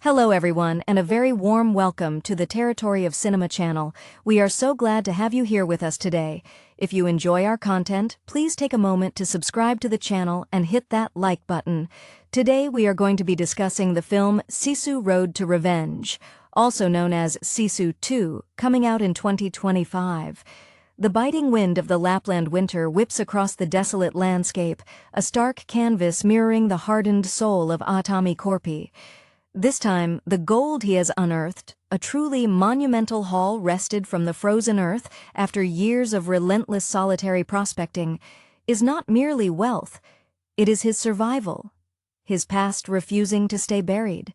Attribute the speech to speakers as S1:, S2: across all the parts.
S1: Hello everyone, and a very warm welcome to the Territory of Cinema channel. We are so glad to have you here with us today. If you enjoy our content, please take a moment to subscribe to the channel and hit that like button. Today we are going to be discussing the film Sisu Road to Revenge, also known as Sisu 2, coming out in 2025. The biting wind of the Lapland winter whips across the desolate landscape, a stark canvas mirroring the hardened soul of Atami Korpi. This time, the gold he has unearthed, a truly monumental haul wrested from the frozen earth after years of relentless solitary prospecting, is not merely wealth, it is his survival, his past refusing to stay buried.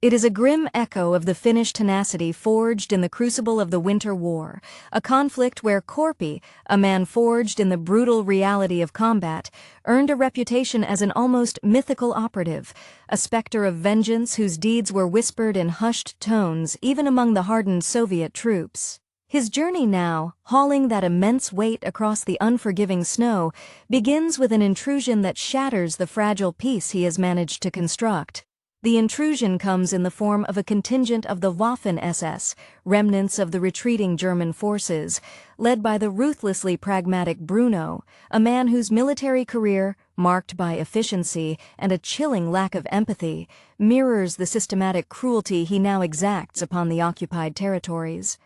S1: It is a grim echo of the Finnish tenacity forged in the crucible of the Winter War, a conflict where Korpi, a man forged in the brutal reality of combat, earned a reputation as an almost mythical operative, a specter of vengeance whose deeds were whispered in hushed tones even among the hardened Soviet troops. His journey now, hauling that immense weight across the unforgiving snow, begins with an intrusion that shatters the fragile peace he has managed to construct. The intrusion comes in the form of a contingent of the Waffen-SS, remnants of the retreating German forces, led by the ruthlessly pragmatic Bruno, a man whose military career, marked by efficiency and a chilling lack of empathy, mirrors the systematic cruelty he now exacts upon the occupied territories.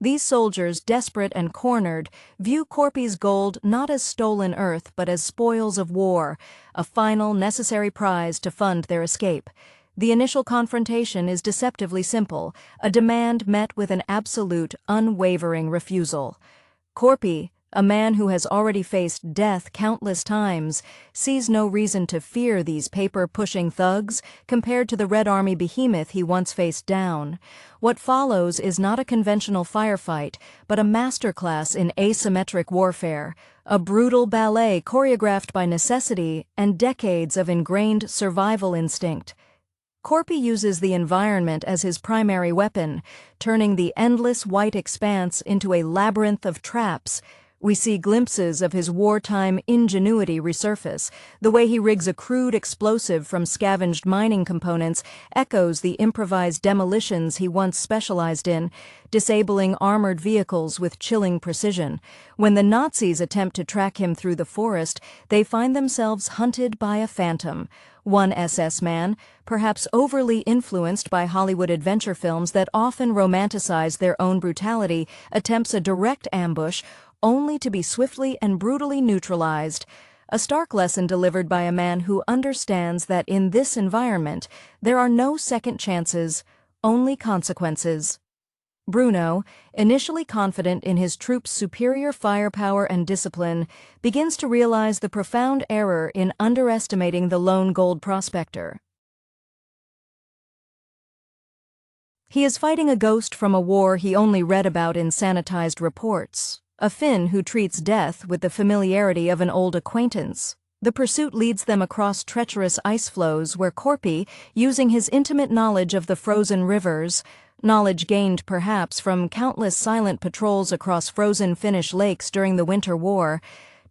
S1: These soldiers, desperate and cornered, view Korpi's gold not as stolen earth but as spoils of war, a final necessary prize to fund their escape. The initial confrontation is deceptively simple, a demand met with an absolute, unwavering refusal. Korpi, a man who has already faced death countless times, sees no reason to fear these paper-pushing thugs compared to the Red Army behemoth he once faced down. What follows is not a conventional firefight, but a masterclass in asymmetric warfare, a brutal ballet choreographed by necessity and decades of ingrained survival instinct. Korpi uses the environment as his primary weapon, turning the endless white expanse into a labyrinth of traps. We see glimpses of his wartime ingenuity resurface. The way he rigs a crude explosive from scavenged mining components echoes the improvised demolitions he once specialized in, disabling armored vehicles with chilling precision. When the Nazis attempt to track him through the forest, they find themselves hunted by a phantom. One SS man, perhaps overly influenced by Hollywood adventure films that often romanticize their own brutality, attempts a direct ambush, only to be swiftly and brutally neutralized, a stark lesson delivered by a man who understands that in this environment there are no second chances, only consequences. Bruno, initially confident in his troops' superior firepower and discipline, begins to realize the profound error in underestimating the lone gold prospector. He is fighting a ghost from a war he only read about in sanitized reports. A Finn who treats death with the familiarity of an old acquaintance. The pursuit leads them across treacherous ice floes where Korpi, using his intimate knowledge of the frozen rivers, knowledge gained perhaps from countless silent patrols across frozen Finnish lakes during the Winter War,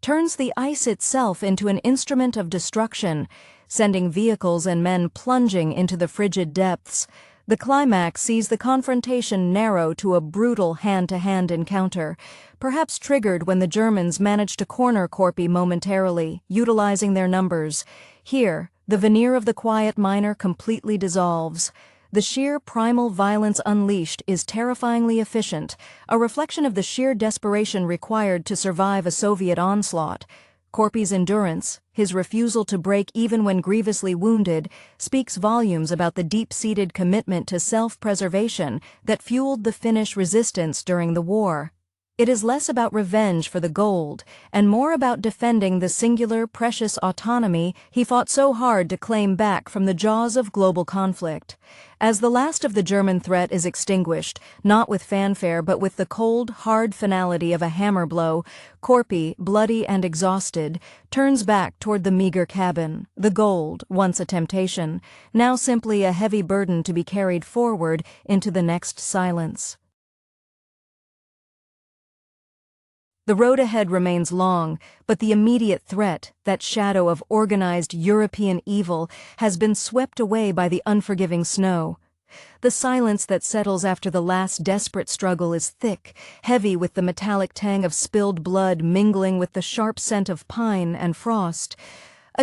S1: turns the ice itself into an instrument of destruction, sending vehicles and men plunging into the frigid depths. The climax sees the confrontation narrow to a brutal hand-to-hand encounter, perhaps triggered when the Germans manage to corner Korpi momentarily, utilizing their numbers. Here, the veneer of the quiet miner completely dissolves. The sheer primal violence unleashed is terrifyingly efficient, a reflection of the sheer desperation required to survive a Soviet onslaught. Korpi's endurance, his refusal to break even when grievously wounded, speaks volumes about the deep-seated commitment to self-preservation that fueled the Finnish resistance during the war. It is less about revenge for the gold, and more about defending the singular, precious autonomy he fought so hard to claim back from the jaws of global conflict. As the last of the German threat is extinguished, not with fanfare but with the cold, hard finality of a hammer blow, Korpi, bloody and exhausted, turns back toward the meager cabin. The gold, once a temptation, now simply a heavy burden to be carried forward into the next silence. The road ahead remains long, but the immediate threat, that shadow of organized European evil, has been swept away by the unforgiving snow. The silence that settles after the last desperate struggle is thick, heavy with the metallic tang of spilled blood mingling with the sharp scent of pine and frost.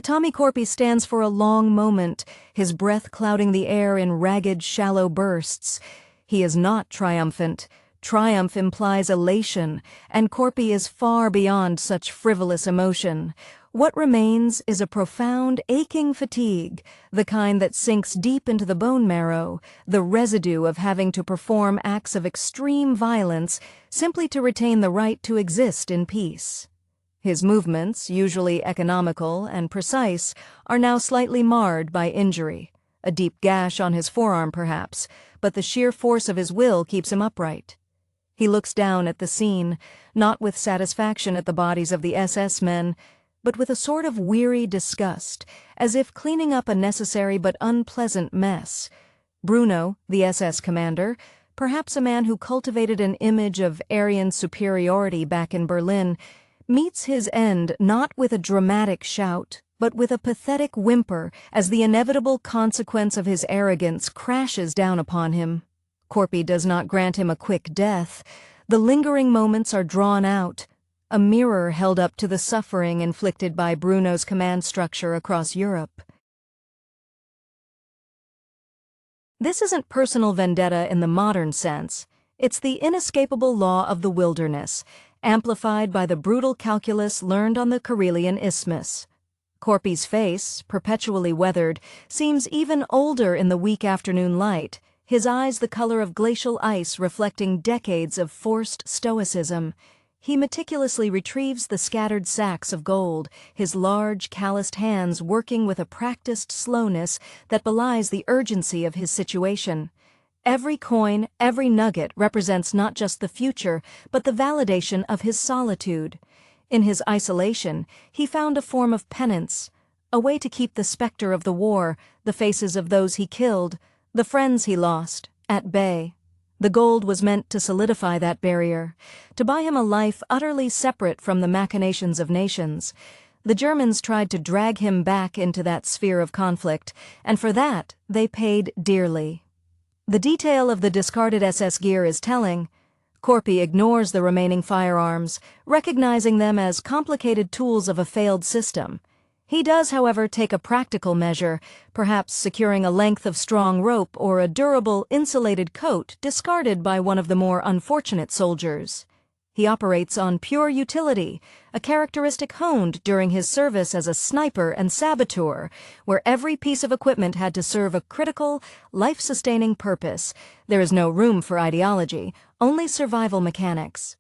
S1: Tommy Corpy stands for a long moment, his breath clouding the air in ragged, shallow bursts. He is not triumphant. Triumph implies elation, and Corpy is far beyond such frivolous emotion. What remains is a profound, aching fatigue, the kind that sinks deep into the bone marrow, the residue of having to perform acts of extreme violence simply to retain the right to exist in peace. His movements, usually economical and precise, are now slightly marred by injury. A deep gash on his forearm, perhaps, but the sheer force of his will keeps him upright. He looks down at the scene, not with satisfaction at the bodies of the SS men, but with a sort of weary disgust, as if cleaning up a necessary but unpleasant mess. Bruno, the SS commander, perhaps a man who cultivated an image of Aryan superiority back in Berlin, meets his end not with a dramatic shout, but with a pathetic whimper as the inevitable consequence of his arrogance crashes down upon him. Corpy does not grant him a quick death. The lingering moments are drawn out, a mirror held up to the suffering inflicted by Bruno's command structure across Europe. This isn't personal vendetta in the modern sense. It's the inescapable law of the wilderness, amplified by the brutal calculus learned on the Karelian Isthmus. Corpy's face, perpetually weathered, seems even older in the weak afternoon light, his eyes the color of glacial ice reflecting decades of forced stoicism. He meticulously retrieves the scattered sacks of gold, his large, calloused hands working with a practiced slowness that belies the urgency of his situation. Every coin, every nugget represents not just the future, but the validation of his solitude. In his isolation, he found a form of penance, a way to keep the specter of the war, the faces of those he killed, the friends he lost, at bay. The gold was meant to solidify that barrier, to buy him a life utterly separate from the machinations of nations. The Germans tried to drag him back into that sphere of conflict, and for that they paid dearly. The detail of the discarded SS gear is telling. Corpy ignores the remaining firearms, recognizing them as complicated tools of a failed system. He does, however, take a practical measure, perhaps securing a length of strong rope or a durable, insulated coat discarded by one of the more unfortunate soldiers. He operates on pure utility, a characteristic honed during his service as a sniper and saboteur, where every piece of equipment had to serve a critical, life-sustaining purpose. There is no room for ideology, only survival mechanics.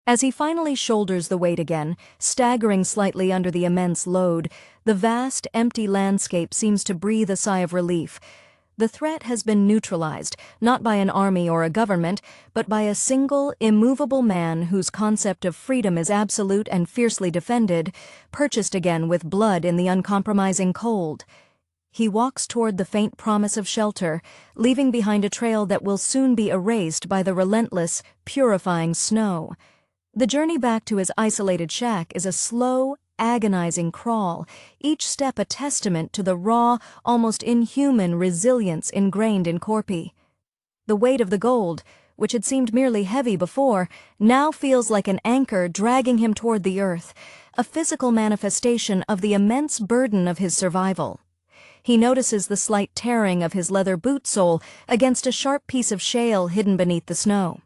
S1: As he finally shoulders the weight again, staggering slightly under the immense load, the vast, empty landscape seems to breathe a sigh of relief. The threat has been neutralized, not by an army or a government, but by a single, immovable man whose concept of freedom is absolute and fiercely defended, purchased again with blood in the uncompromising cold. He walks toward the faint promise of shelter, leaving behind a trail that will soon be erased by the relentless, purifying snow. The journey back to his isolated shack is a slow, agonizing crawl, each step a testament to the raw, almost inhuman resilience ingrained in Corpy. The weight of the gold, which had seemed merely heavy before, now feels like an anchor dragging him toward the earth, a physical manifestation of the immense burden of his survival. He notices the slight tearing of his leather boot sole against a sharp piece of shale hidden beneath the snow.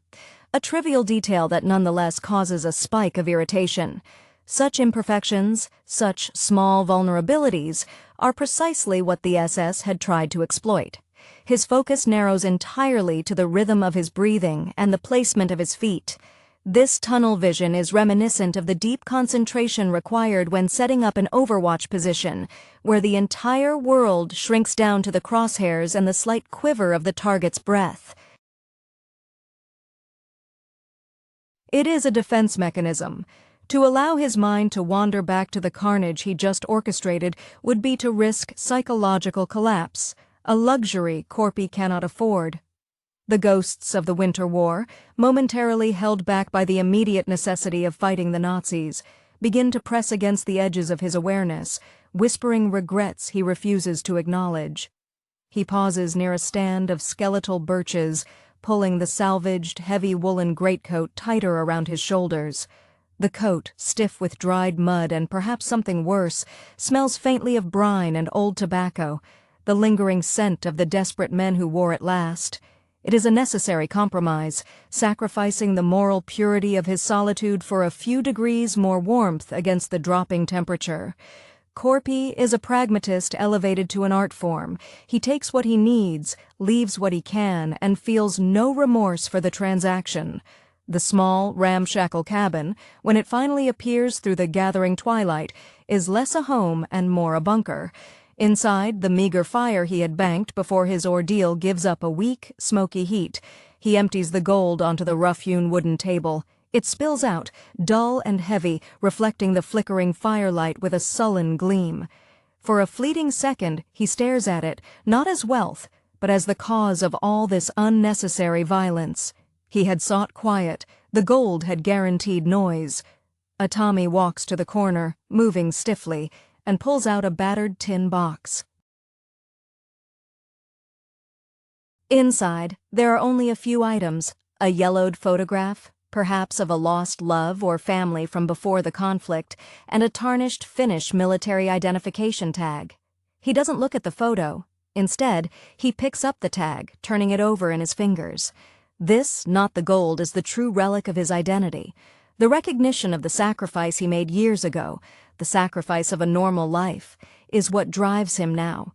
S1: A trivial detail that nonetheless causes a spike of irritation. Such imperfections, such small vulnerabilities, are precisely what the SS had tried to exploit. His focus narrows entirely to the rhythm of his breathing and the placement of his feet. This tunnel vision is reminiscent of the deep concentration required when setting up an overwatch position, where the entire world shrinks down to the crosshairs and the slight quiver of the target's breath. It is a defense mechanism. To allow his mind to wander back to the carnage he just orchestrated would be to risk psychological collapse, a luxury Corpy cannot afford. The ghosts of the Winter War, momentarily held back by the immediate necessity of fighting the Nazis, begin to press against the edges of his awareness, whispering regrets he refuses to acknowledge. He pauses near a stand of skeletal birches, pulling the salvaged, heavy woolen greatcoat tighter around his shoulders. The coat, stiff with dried mud and perhaps something worse, smells faintly of brine and old tobacco, the lingering scent of the desperate men who wore it last. It is a necessary compromise, sacrificing the moral purity of his solitude for a few degrees more warmth against the dropping temperature. Corpy is a pragmatist elevated to an art form. He takes what he needs, leaves what he can, and feels no remorse for the transaction. The small, ramshackle cabin, when it finally appears through the gathering twilight, is less a home and more a bunker. Inside, the meager fire he had banked before his ordeal gives up a weak, smoky heat. He empties the gold onto the rough-hewn wooden table. It spills out, dull and heavy, reflecting the flickering firelight with a sullen gleam. For a fleeting second, he stares at it, not as wealth, but as the cause of all this unnecessary violence. He had sought quiet. The gold had guaranteed noise. A Tommy walks to the corner, moving stiffly, and pulls out a battered tin box. Inside, there are only a few items: a yellowed photograph, perhaps of a lost love or family from before the conflict, and a tarnished Finnish military identification tag. He doesn't look at the photo. Instead, he picks up the tag, turning it over in his fingers. This, not the gold, is the true relic of his identity. The recognition of the sacrifice he made years ago, the sacrifice of a normal life, is what drives him now.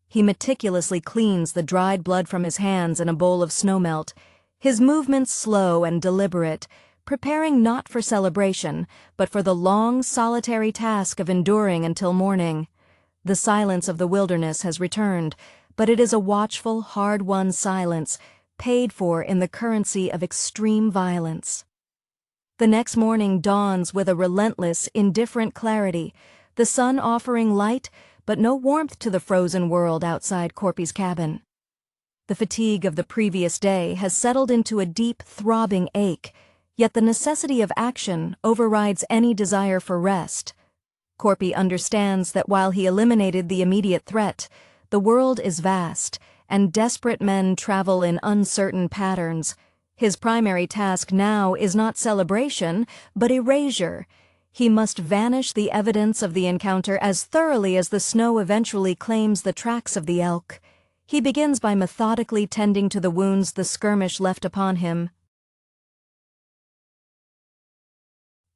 S1: He meticulously cleans the dried blood from his hands in a bowl of snowmelt, his movements slow and deliberate, preparing not for celebration, but for the long, solitary task of enduring until morning. The silence of the wilderness has returned, but it is a watchful, hard-won silence, paid for in the currency of extreme violence. The next morning dawns with a relentless, indifferent clarity, the sun offering light but no warmth to the frozen world outside Corpy's cabin. The fatigue of the previous day has settled into a deep, throbbing ache, yet the necessity of action overrides any desire for rest. Corpy understands that while he eliminated the immediate threat, the world is vast, and desperate men travel in uncertain patterns. His primary task now is not celebration, but erasure. He must vanish the evidence of the encounter as thoroughly as the snow eventually claims the tracks of the elk. He begins by methodically tending to the wounds the skirmish left upon him.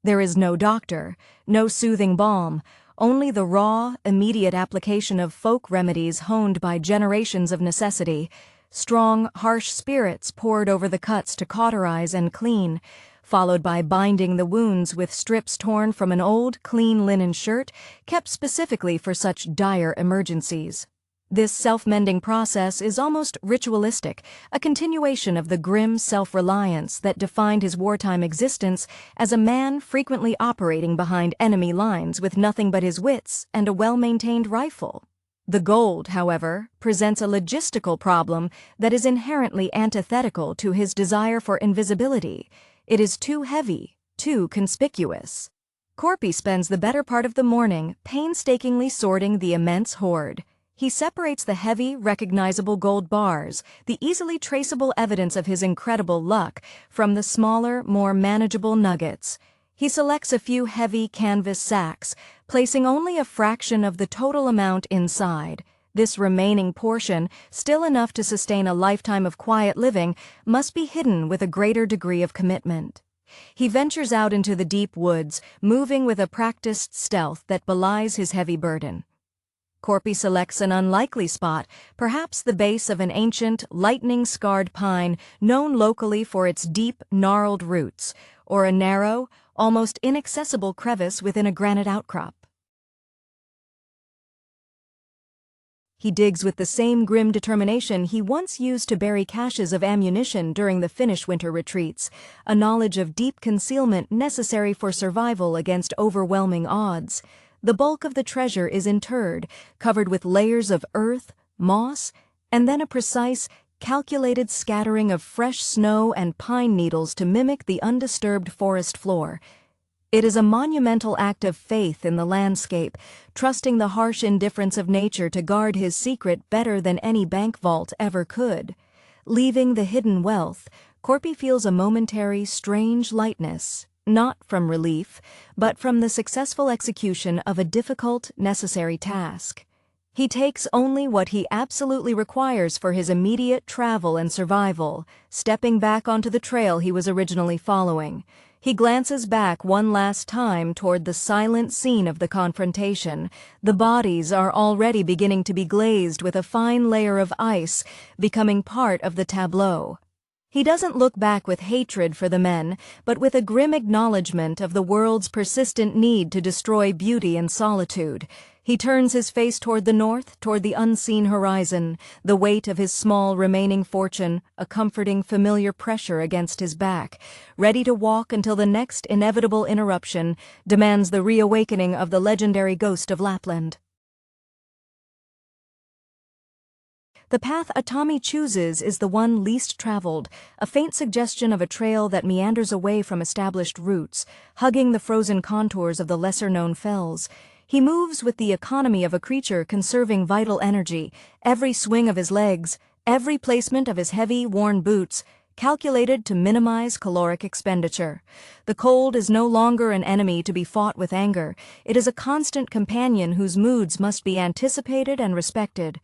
S1: There is no doctor, no soothing balm, only the raw, immediate application of folk remedies honed by generations of necessity, strong, harsh spirits poured over the cuts to cauterize and clean, followed by binding the wounds with strips torn from an old, clean linen shirt kept specifically for such dire emergencies. This self-mending process is almost ritualistic, a continuation of the grim self-reliance that defined his wartime existence as a man frequently operating behind enemy lines with nothing but his wits and a well-maintained rifle. The gold, however, presents a logistical problem that is inherently antithetical to his desire for invisibility. It is too heavy, too conspicuous. Corpy spends the better part of the morning painstakingly sorting the immense hoard. He separates the heavy, recognizable gold bars, the easily traceable evidence of his incredible luck, from the smaller, more manageable nuggets. He selects a few heavy canvas sacks, placing only a fraction of the total amount inside. This remaining portion, still enough to sustain a lifetime of quiet living, must be hidden with a greater degree of commitment. He ventures out into the deep woods, moving with a practiced stealth that belies his heavy burden. Corpy selects an unlikely spot, perhaps the base of an ancient, lightning-scarred pine known locally for its deep, gnarled roots, or a narrow, almost inaccessible crevice within a granite outcrop. He digs with the same grim determination he once used to bury caches of ammunition during the Finnish winter retreats, a knowledge of deep concealment necessary for survival against overwhelming odds. The bulk of the treasure is interred, covered with layers of earth, moss, and then a precise, calculated scattering of fresh snow and pine needles to mimic the undisturbed forest floor. It is a monumental act of faith in the landscape, trusting the harsh indifference of nature to guard his secret better than any bank vault ever could. Leaving the hidden wealth, Corpy feels a momentary, strange lightness, not from relief, but from the successful execution of a difficult, necessary task. He takes only what he absolutely requires for his immediate travel and survival, stepping back onto the trail he was originally following. He glances back one last time toward the silent scene of the confrontation. The bodies are already beginning to be glazed with a fine layer of ice, becoming part of the tableau. He doesn't look back with hatred for the men, but with a grim acknowledgement of the world's persistent need to destroy beauty and solitude. He turns his face toward the north, toward the unseen horizon, the weight of his small remaining fortune, a comforting, familiar pressure against his back, ready to walk until the next inevitable interruption demands the reawakening of the legendary ghost of Lapland. The path Atami chooses is the one least traveled, a faint suggestion of a trail that meanders away from established routes, hugging the frozen contours of the lesser-known fells. He moves with the economy of a creature conserving vital energy, every swing of his legs, every placement of his heavy, worn boots, calculated to minimize caloric expenditure. The cold is no longer an enemy to be fought with anger. It is a constant companion whose moods must be anticipated and respected.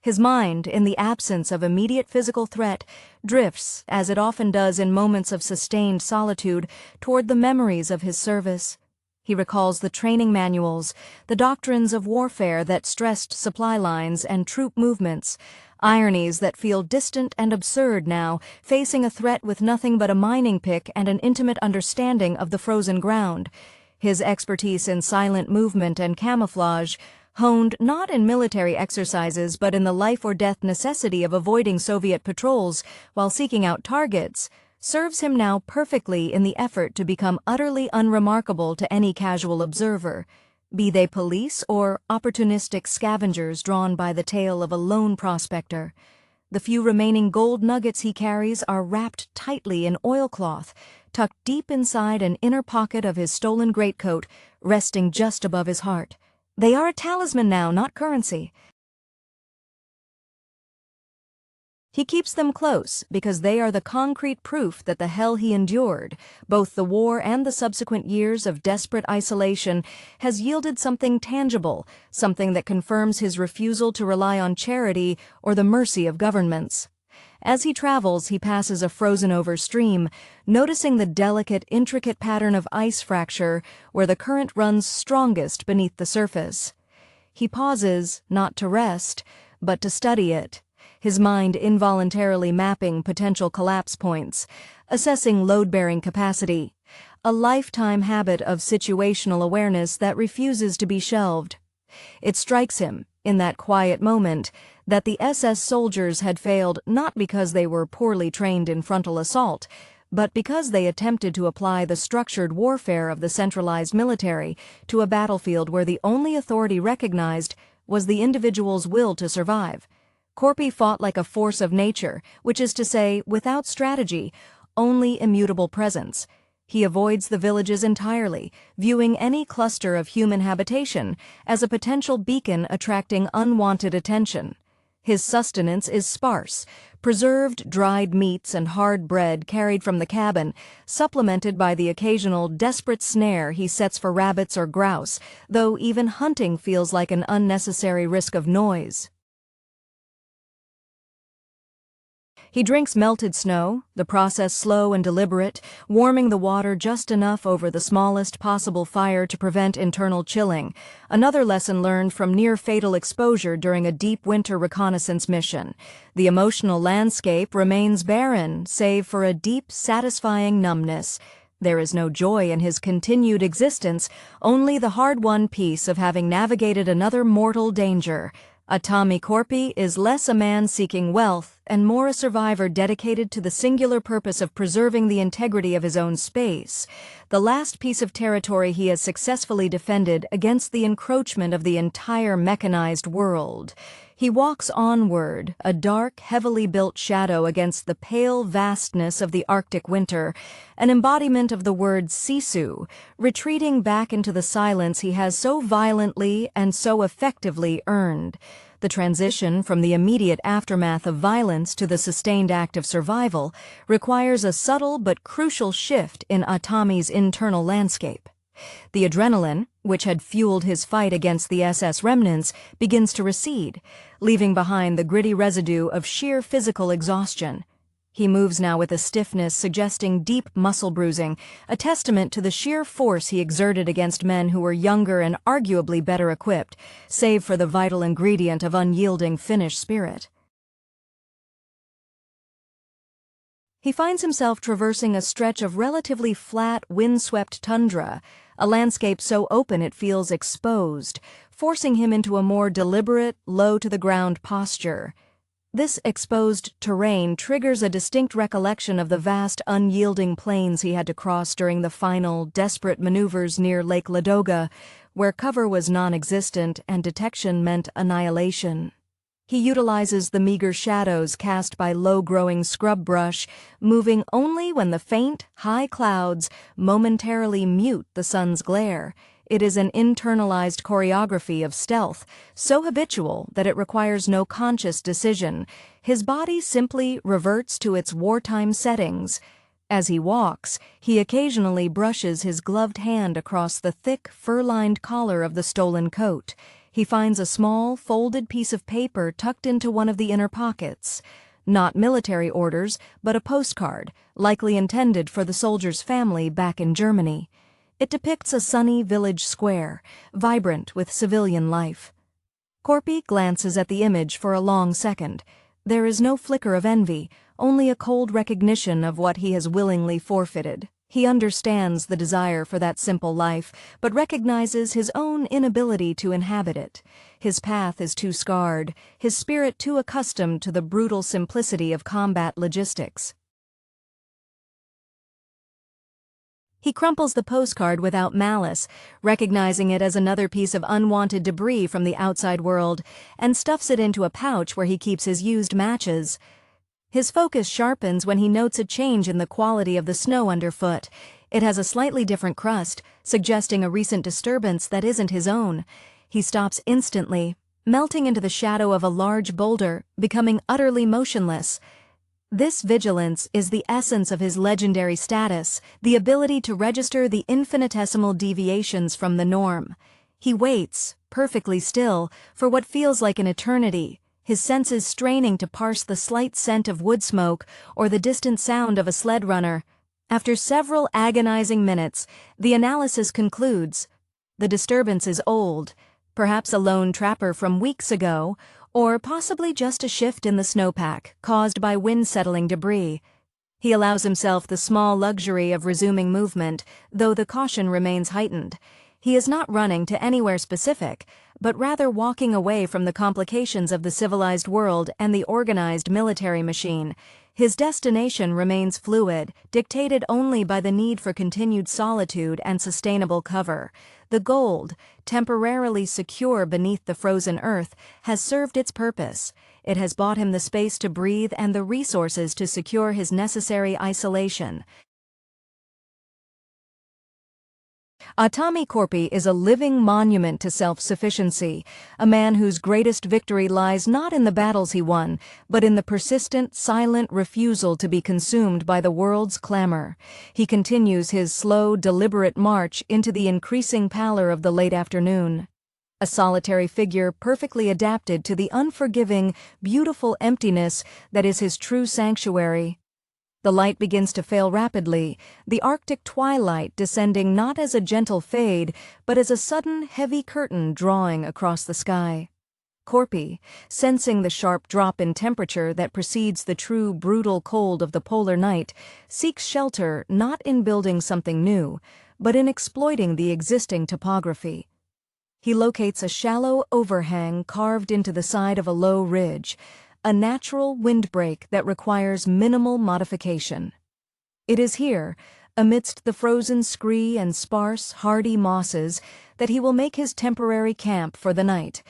S1: His mind, in the absence of immediate physical threat, drifts, as it often does in moments of sustained solitude, toward the memories of his service. He recalls the training manuals, the doctrines of warfare that stressed supply lines and troop movements, ironies that feel distant and absurd now, facing a threat with nothing but a mining pick and an intimate understanding of the frozen ground. His expertise in silent movement and camouflage, honed not in military exercises but in the life-or-death necessity of avoiding Soviet patrols while seeking out targets, serves him now perfectly in the effort to become utterly unremarkable to any casual observer, be they police or opportunistic scavengers drawn by the tale of a lone prospector. The few remaining gold nuggets he carries are wrapped tightly in oilcloth, tucked deep inside an inner pocket of his stolen greatcoat, resting just above his heart. They are a talisman now, not currency. He keeps them close because they are the concrete proof that the hell he endured, both the war and the subsequent years of desperate isolation, has yielded something tangible, something that confirms his refusal to rely on charity or the mercy of governments. As he travels, he passes a frozen-over stream, noticing the delicate, intricate pattern of ice fracture where the current runs strongest beneath the surface. He pauses, not to rest, but to study it, his mind involuntarily mapping potential collapse points, assessing load-bearing capacity, a lifetime habit of situational awareness that refuses to be shelved. It strikes him, in that quiet moment, that the SS soldiers had failed not because they were poorly trained in frontal assault, but because they attempted to apply the structured warfare of the centralized military to a battlefield where the only authority recognized was the individual's will to survive. Corpy fought like a force of nature, which is to say, without strategy, only immutable presence. He avoids the villages entirely, viewing any cluster of human habitation as a potential beacon attracting unwanted attention. His sustenance is sparse, preserved dried meats and hard bread carried from the cabin, supplemented by the occasional desperate snare he sets for rabbits or grouse, though even hunting feels like an unnecessary risk of noise. He drinks melted snow, the process slow and deliberate, warming the water just enough over the smallest possible fire to prevent internal chilling, another lesson learned from near-fatal exposure during a deep winter reconnaissance mission. The emotional landscape remains barren, save for a deep, satisfying numbness. There is no joy in his continued existence, only the hard-won peace of having navigated another mortal danger. Atami Corpy is less a man seeking wealth and more a survivor dedicated to the singular purpose of preserving the integrity of his own space, the last piece of territory he has successfully defended against the encroachment of the entire mechanized world. He walks onward, a dark, heavily built shadow against the pale vastness of the Arctic winter, an embodiment of the word Sisu, retreating back into the silence he has so violently and so effectively earned. The transition from the immediate aftermath of violence to the sustained act of survival requires a subtle but crucial shift in Atami's internal landscape. The adrenaline, which had fueled his fight against the SS remnants, begins to recede, leaving behind the gritty residue of sheer physical exhaustion. He moves now with a stiffness suggesting deep muscle bruising, a testament to the sheer force he exerted against men who were younger and arguably better equipped, save for the vital ingredient of unyielding Finnish spirit. He finds himself traversing a stretch of relatively flat, windswept tundra, a landscape so open it feels exposed, forcing him into a more deliberate, low-to-the-ground posture. This exposed terrain triggers a distinct recollection of the vast, unyielding plains he had to cross during the final, desperate maneuvers near Lake Ladoga, where cover was non-existent and detection meant annihilation. He utilizes the meager shadows cast by low-growing scrub brush, moving only when the faint, high clouds momentarily mute the sun's glare. It is an internalized choreography of stealth, so habitual that it requires no conscious decision. His body simply reverts to its wartime settings. As he walks, he occasionally brushes his gloved hand across the thick, fur-lined collar of the stolen coat. He finds a small, folded piece of paper tucked into one of the inner pockets. Not military orders, but a postcard, likely intended for the soldier's family back in Germany. It depicts a sunny village square, vibrant with civilian life. Korpi glances at the image for a long second. There is no flicker of envy, only a cold recognition of what he has willingly forfeited. He understands the desire for that simple life, but recognizes his own inability to inhabit it. His path is too scarred, his spirit too accustomed to the brutal simplicity of combat logistics. He crumples the postcard without malice, recognizing it as another piece of unwanted debris from the outside world, and stuffs it into a pouch where he keeps his used matches. His focus sharpens when he notes a change in the quality of the snow underfoot. It has a slightly different crust, suggesting a recent disturbance that isn't his own. He stops instantly, melting into the shadow of a large boulder, becoming utterly motionless. This vigilance is the essence of his legendary status, the ability to register the infinitesimal deviations from the norm. He waits, perfectly still, for what feels like an eternity, his senses straining to parse the slight scent of wood smoke or the distant sound of a sled runner. After several agonizing minutes, the analysis concludes. The disturbance is old, perhaps a lone trapper from weeks ago, or possibly just a shift in the snowpack caused by wind-settling debris. He allows himself the small luxury of resuming movement, though the caution remains heightened. He is not running to anywhere specific, but rather walking away from the complications of the civilized world and the organized military machine. His destination remains fluid, dictated only by the need for continued solitude and sustainable cover. The gold, temporarily secure beneath the frozen earth, has served its purpose. It has bought him the space to breathe and the resources to secure his necessary isolation. Atami Korpi is a living monument to self-sufficiency, a man whose greatest victory lies not in the battles he won, but in the persistent, silent refusal to be consumed by the world's clamor. He continues his slow, deliberate march into the increasing pallor of the late afternoon. A solitary figure perfectly adapted to the unforgiving, beautiful emptiness that is his true sanctuary. The light begins to fail rapidly, the Arctic twilight descending not as a gentle fade, but as a sudden, heavy curtain drawing across the sky. Korpi, sensing the sharp drop in temperature that precedes the true brutal cold of the polar night, seeks shelter not in building something new, but in exploiting the existing topography. He locates a shallow overhang carved into the side of a low ridge, a natural windbreak that requires minimal modification. It is here, amidst the frozen scree and sparse, hardy mosses, that he will make his temporary camp for the night.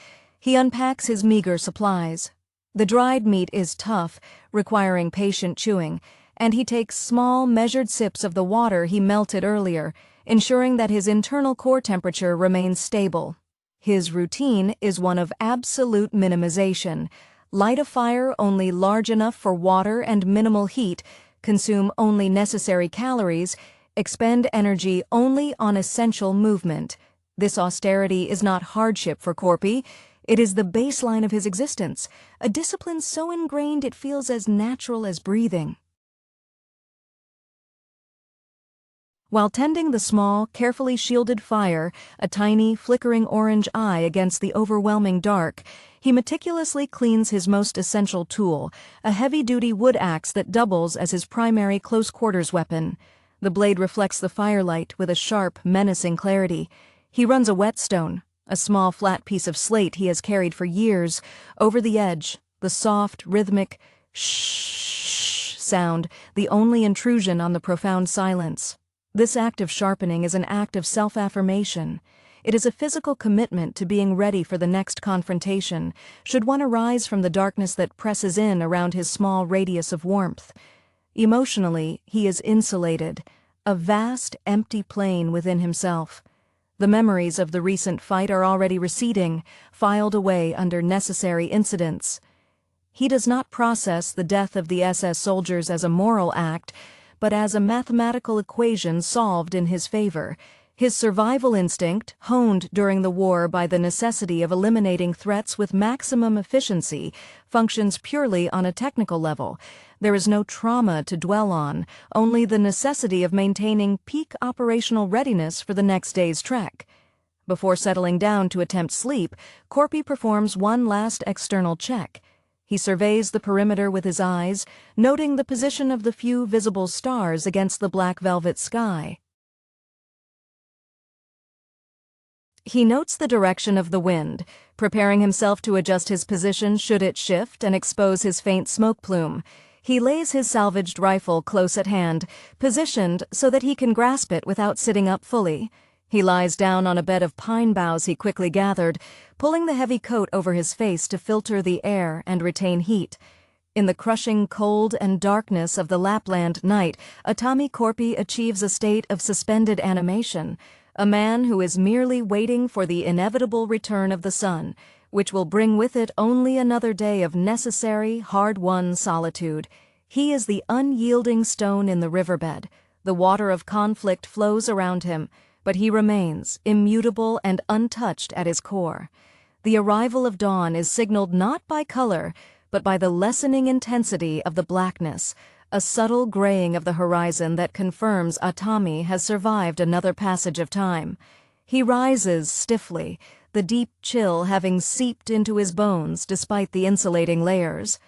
S1: He unpacks his meager supplies. The dried meat is tough, requiring patient chewing, and he takes small, measured sips of the water he melted earlier, ensuring that his internal core temperature remains stable. His routine is one of absolute minimization. Light a fire only large enough for water and minimal heat, consume only necessary calories, expend energy only on essential movement. This austerity is not hardship for Corpy. It is the baseline of his existence, a discipline so ingrained it feels as natural as breathing. While tending the small, carefully shielded fire, a tiny, flickering orange eye against the overwhelming dark, he meticulously cleans his most essential tool, a heavy-duty wood axe that doubles as his primary close-quarters weapon. The blade reflects the firelight with a sharp, menacing clarity. He runs a whetstone, a small flat piece of slate he has carried for years, over the edge, the soft, rhythmic shh sound, the only intrusion on the profound silence. This act of sharpening is an act of self-affirmation. It is a physical commitment to being ready for the next confrontation, should one arise from the darkness that presses in around his small radius of warmth. Emotionally, he is insulated, a vast, empty plain within himself. The memories of the recent fight are already receding, filed away under necessary incidents. He does not process the death of the SS soldiers as a moral act, but as a mathematical equation solved in his favor. His survival instinct, honed during the war by the necessity of eliminating threats with maximum efficiency, functions purely on a technical level. There is no trauma to dwell on, only the necessity of maintaining peak operational readiness for the next day's trek. Before settling down to attempt sleep, Corpy performs one last external check. He surveys the perimeter with his eyes, noting the position of the few visible stars against the black velvet sky. He notes the direction of the wind, preparing himself to adjust his position should it shift and expose his faint smoke plume. He lays his salvaged rifle close at hand, positioned so that he can grasp it without sitting up fully. He lies down on a bed of pine boughs he quickly gathered, pulling the heavy coat over his face to filter the air and retain heat. In the crushing cold and darkness of the Lapland night, Atami Corpy achieves a state of suspended animation, a man who is merely waiting for the inevitable return of the sun, which will bring with it only another day of necessary, hard-won solitude. He is the unyielding stone in the riverbed. The water of conflict flows around him, but he remains, immutable and untouched at his core. The arrival of dawn is signaled not by color, but by the lessening intensity of the blackness, a subtle graying of the horizon that confirms Atami has survived another passage of time. He rises stiffly, the deep chill having seeped into his bones despite the insulating layers.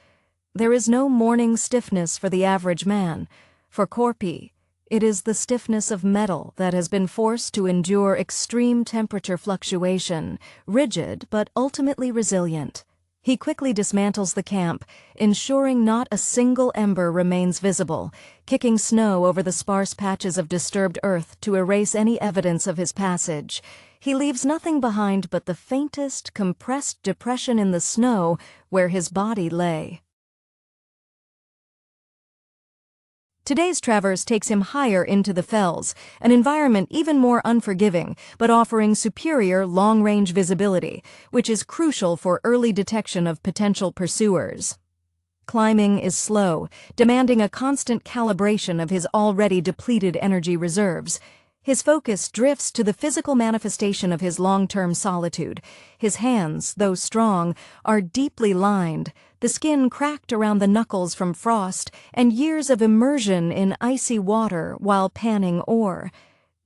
S1: There is no morning stiffness for the average man. For Corpy, it is the stiffness of metal that has been forced to endure extreme temperature fluctuation, rigid but ultimately resilient. He quickly dismantles the camp, ensuring not a single ember remains visible, kicking snow over the sparse patches of disturbed earth to erase any evidence of his passage. He leaves nothing behind but the faintest, compressed depression in the snow where his body lay. Today's traverse takes him higher into the fells, an environment even more unforgiving, but offering superior long-range visibility, which is crucial for early detection of potential pursuers. Climbing is slow, demanding a constant calibration of his already depleted energy reserves. His focus drifts to the physical manifestation of his long-term solitude. His hands, though strong, are deeply lined, the skin cracked around the knuckles from frost and years of immersion in icy water while panning ore.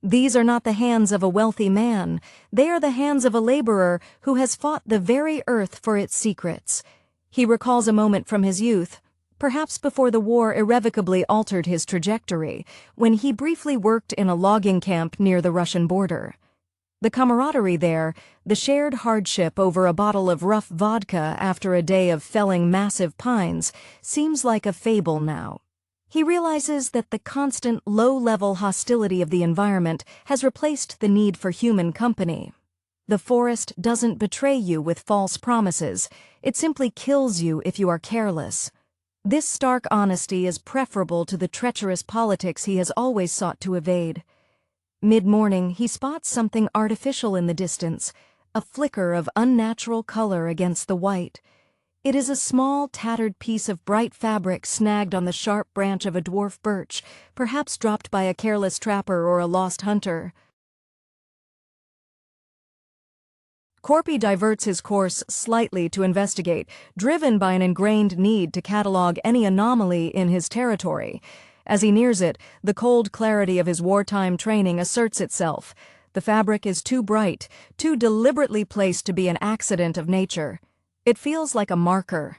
S1: These are not the hands of a wealthy man. They are the hands of a laborer who has fought the very earth for its secrets. He recalls a moment from his youth, perhaps before the war irrevocably altered his trajectory, when he briefly worked in a logging camp near the Russian border. The camaraderie there, the shared hardship over a bottle of rough vodka after a day of felling massive pines, seems like a fable now. He realizes that the constant low-level hostility of the environment has replaced the need for human company. The forest doesn't betray you with false promises, it simply kills you if you are careless. This stark honesty is preferable to the treacherous politics he has always sought to evade. Mid-morning, he spots something artificial in the distance, a flicker of unnatural color against the white. It is a small, tattered piece of bright fabric snagged on the sharp branch of a dwarf birch, perhaps dropped by a careless trapper or a lost hunter. Corpy diverts his course slightly to investigate, driven by an ingrained need to catalog any anomaly in his territory. As he nears it, the cold clarity of his wartime training asserts itself. The fabric is too bright, too deliberately placed to be an accident of nature. It feels like a marker.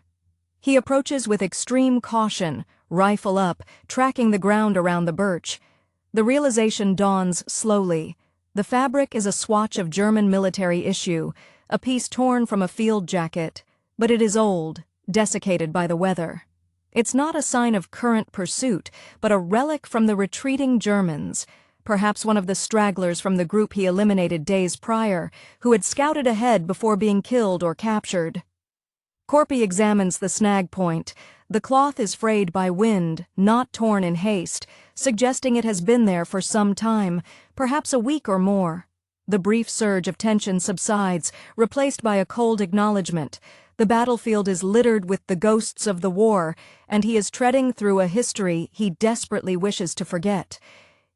S1: He approaches with extreme caution, rifle up, tracking the ground around the birch. The realization dawns slowly. The fabric is a swatch of German military issue, a piece torn from a field jacket, but it is old, desiccated by the weather. It's not a sign of current pursuit, but a relic from the retreating Germans, perhaps one of the stragglers from the group he eliminated days prior, who had scouted ahead before being killed or captured. Corpy examines the snag point. The cloth is frayed by wind, not torn in haste, suggesting it has been there for some time, perhaps a week or more. The brief surge of tension subsides, replaced by a cold acknowledgement. The battlefield is littered with the ghosts of the war, and he is treading through a history he desperately wishes to forget.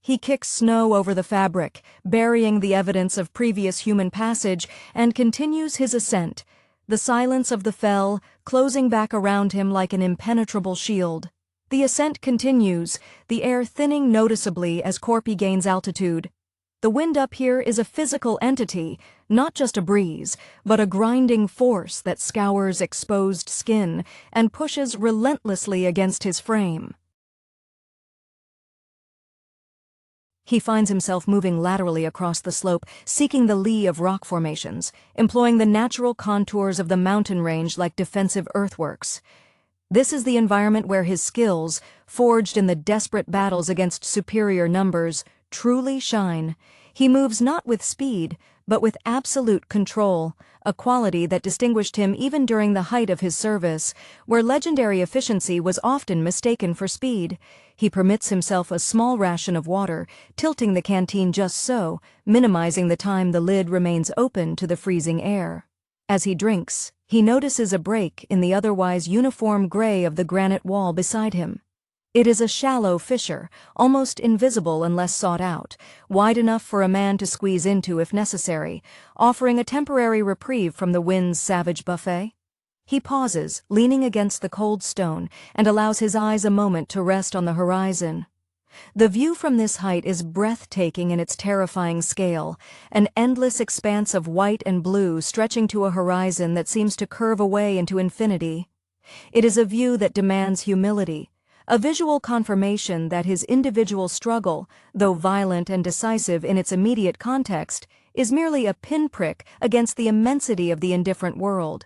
S1: He kicks snow over the fabric, burying the evidence of previous human passage, and continues his ascent. The silence of the fell, closing back around him like an impenetrable shield. The ascent continues, the air thinning noticeably as Corpy gains altitude. The wind up here is a physical entity, not just a breeze, but a grinding force that scours exposed skin and pushes relentlessly against his frame. He finds himself moving laterally across the slope, seeking the lee of rock formations, employing the natural contours of the mountain range like defensive earthworks. This is the environment where his skills, forged in the desperate battles against superior numbers, truly shine. He moves not with speed, but with absolute control, a quality that distinguished him even during the height of his service, where legendary efficiency was often mistaken for speed. He permits himself a small ration of water, tilting the canteen just so, minimizing the time the lid remains open to the freezing air. As he drinks, he notices a break in the otherwise uniform gray of the granite wall beside him. It is a shallow fissure, almost invisible unless sought out, wide enough for a man to squeeze into if necessary, offering a temporary reprieve from the wind's savage buffet. He pauses, leaning against the cold stone, and allows his eyes a moment to rest on the horizon. The view from this height is breathtaking in its terrifying scale, an endless expanse of white and blue stretching to a horizon that seems to curve away into infinity. It is a view that demands humility, a visual confirmation that his individual struggle, though violent and decisive in its immediate context, is merely a pinprick against the immensity of the indifferent world.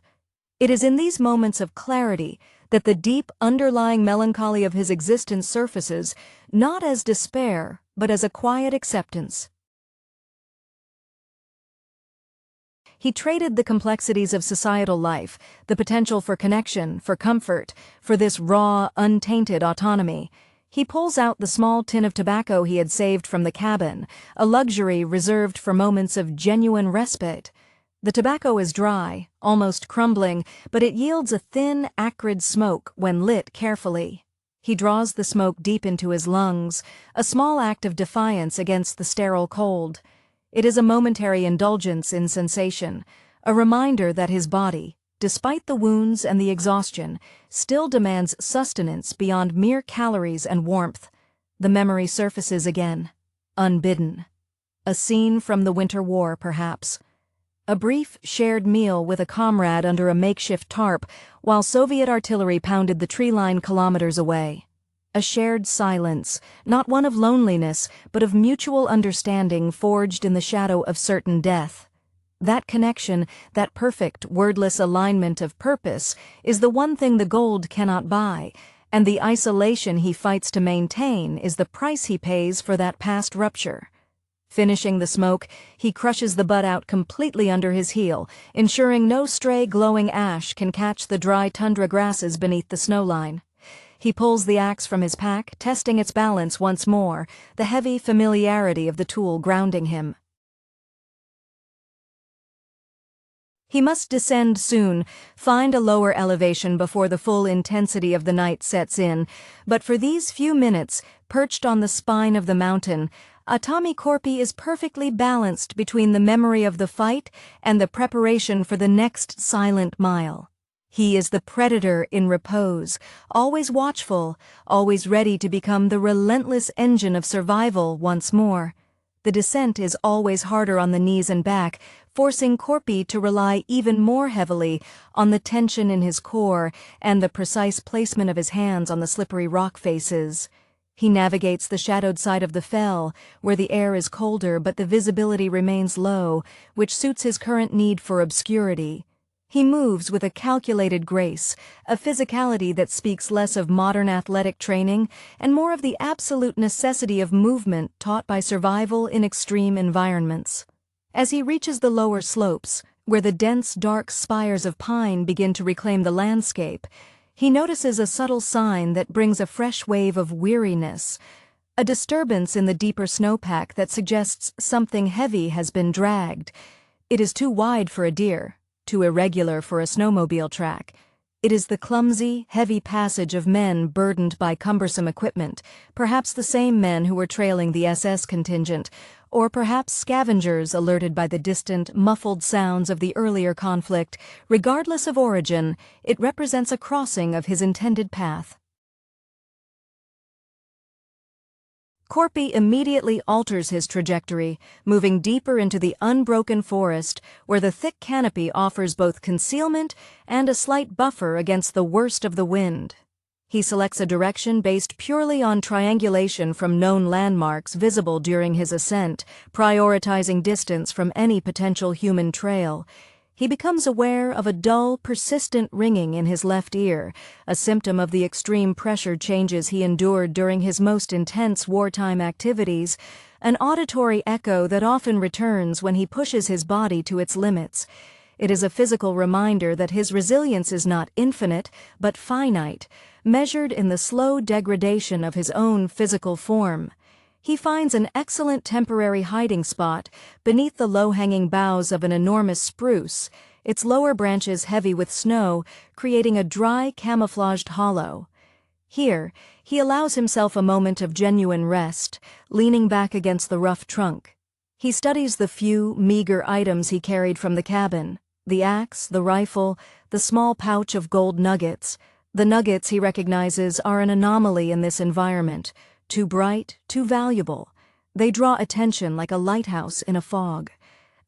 S1: It is in these moments of clarity that the deep underlying melancholy of his existence surfaces, not as despair, but as a quiet acceptance. He traded the complexities of societal life, the potential for connection, for comfort, for this raw, untainted autonomy. He pulls out the small tin of tobacco he had saved from the cabin, a luxury reserved for moments of genuine respite. The tobacco is dry, almost crumbling, but it yields a thin, acrid smoke when lit carefully. He draws the smoke deep into his lungs, a small act of defiance against the sterile cold. It is a momentary indulgence in sensation, a reminder that his body, despite the wounds and the exhaustion, still demands sustenance beyond mere calories and warmth. The memory surfaces again, unbidden. A scene from the Winter War, perhaps. A brief, shared meal with a comrade under a makeshift tarp while Soviet artillery pounded the tree line kilometers away. A shared silence, not one of loneliness, but of mutual understanding forged in the shadow of certain death. That connection, that perfect, wordless alignment of purpose, is the one thing the gold cannot buy, and the isolation he fights to maintain is the price he pays for that past rupture. Finishing the smoke, he crushes the butt out completely under his heel, ensuring no stray glowing ash can catch the dry tundra grasses beneath the snowline. He pulls the axe from his pack, testing its balance once more, the heavy familiarity of the tool grounding him. He must descend soon, find a lower elevation before the full intensity of the night sets in, but for these few minutes, perched on the spine of the mountain, Atami Korpi is perfectly balanced between the memory of the fight and the preparation for the next silent mile. He is the predator in repose, always watchful, always ready to become the relentless engine of survival once more. The descent is always harder on the knees and back, forcing Korpi to rely even more heavily on the tension in his core and the precise placement of his hands on the slippery rock faces. He navigates the shadowed side of the fell, where the air is colder but the visibility remains low, which suits his current need for obscurity. He moves with a calculated grace, a physicality that speaks less of modern athletic training and more of the absolute necessity of movement taught by survival in extreme environments. As he reaches the lower slopes, where the dense, dark spires of pine begin to reclaim the landscape, he notices a subtle sign that brings a fresh wave of weariness, a disturbance in the deeper snowpack that suggests something heavy has been dragged. It is too wide for a deer, too irregular for a snowmobile track. It is the clumsy, heavy passage of men burdened by cumbersome equipment, perhaps the same men who were trailing the SS contingent, or perhaps scavengers alerted by the distant, muffled sounds of the earlier conflict. Regardless of origin, it represents a crossing of his intended path. Korpi immediately alters his trajectory, moving deeper into the unbroken forest, where the thick canopy offers both concealment and a slight buffer against the worst of the wind. He selects a direction based purely on triangulation from known landmarks visible during his ascent, prioritizing distance from any potential human trail. He becomes aware of a dull, persistent ringing in his left ear, a symptom of the extreme pressure changes he endured during his most intense wartime activities, an auditory echo that often returns when he pushes his body to its limits. It is a physical reminder that his resilience is not infinite, but finite, measured in the slow degradation of his own physical form. He finds an excellent temporary hiding spot beneath the low-hanging boughs of an enormous spruce, its lower branches heavy with snow, creating a dry, camouflaged hollow. Here, he allows himself a moment of genuine rest, leaning back against the rough trunk. He studies the few, meager items he carried from the cabin: the axe, the rifle, the small pouch of gold nuggets. The nuggets, he recognizes, are an anomaly in this environment. Too bright, too valuable. They draw attention like a lighthouse in a fog.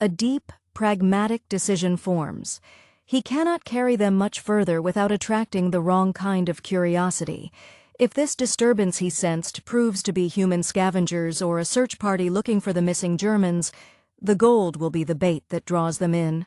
S1: A deep, pragmatic decision forms. He cannot carry them much further without attracting the wrong kind of curiosity. If this disturbance he sensed proves to be human scavengers or a search party looking for the missing Germans, the gold will be the bait that draws them in.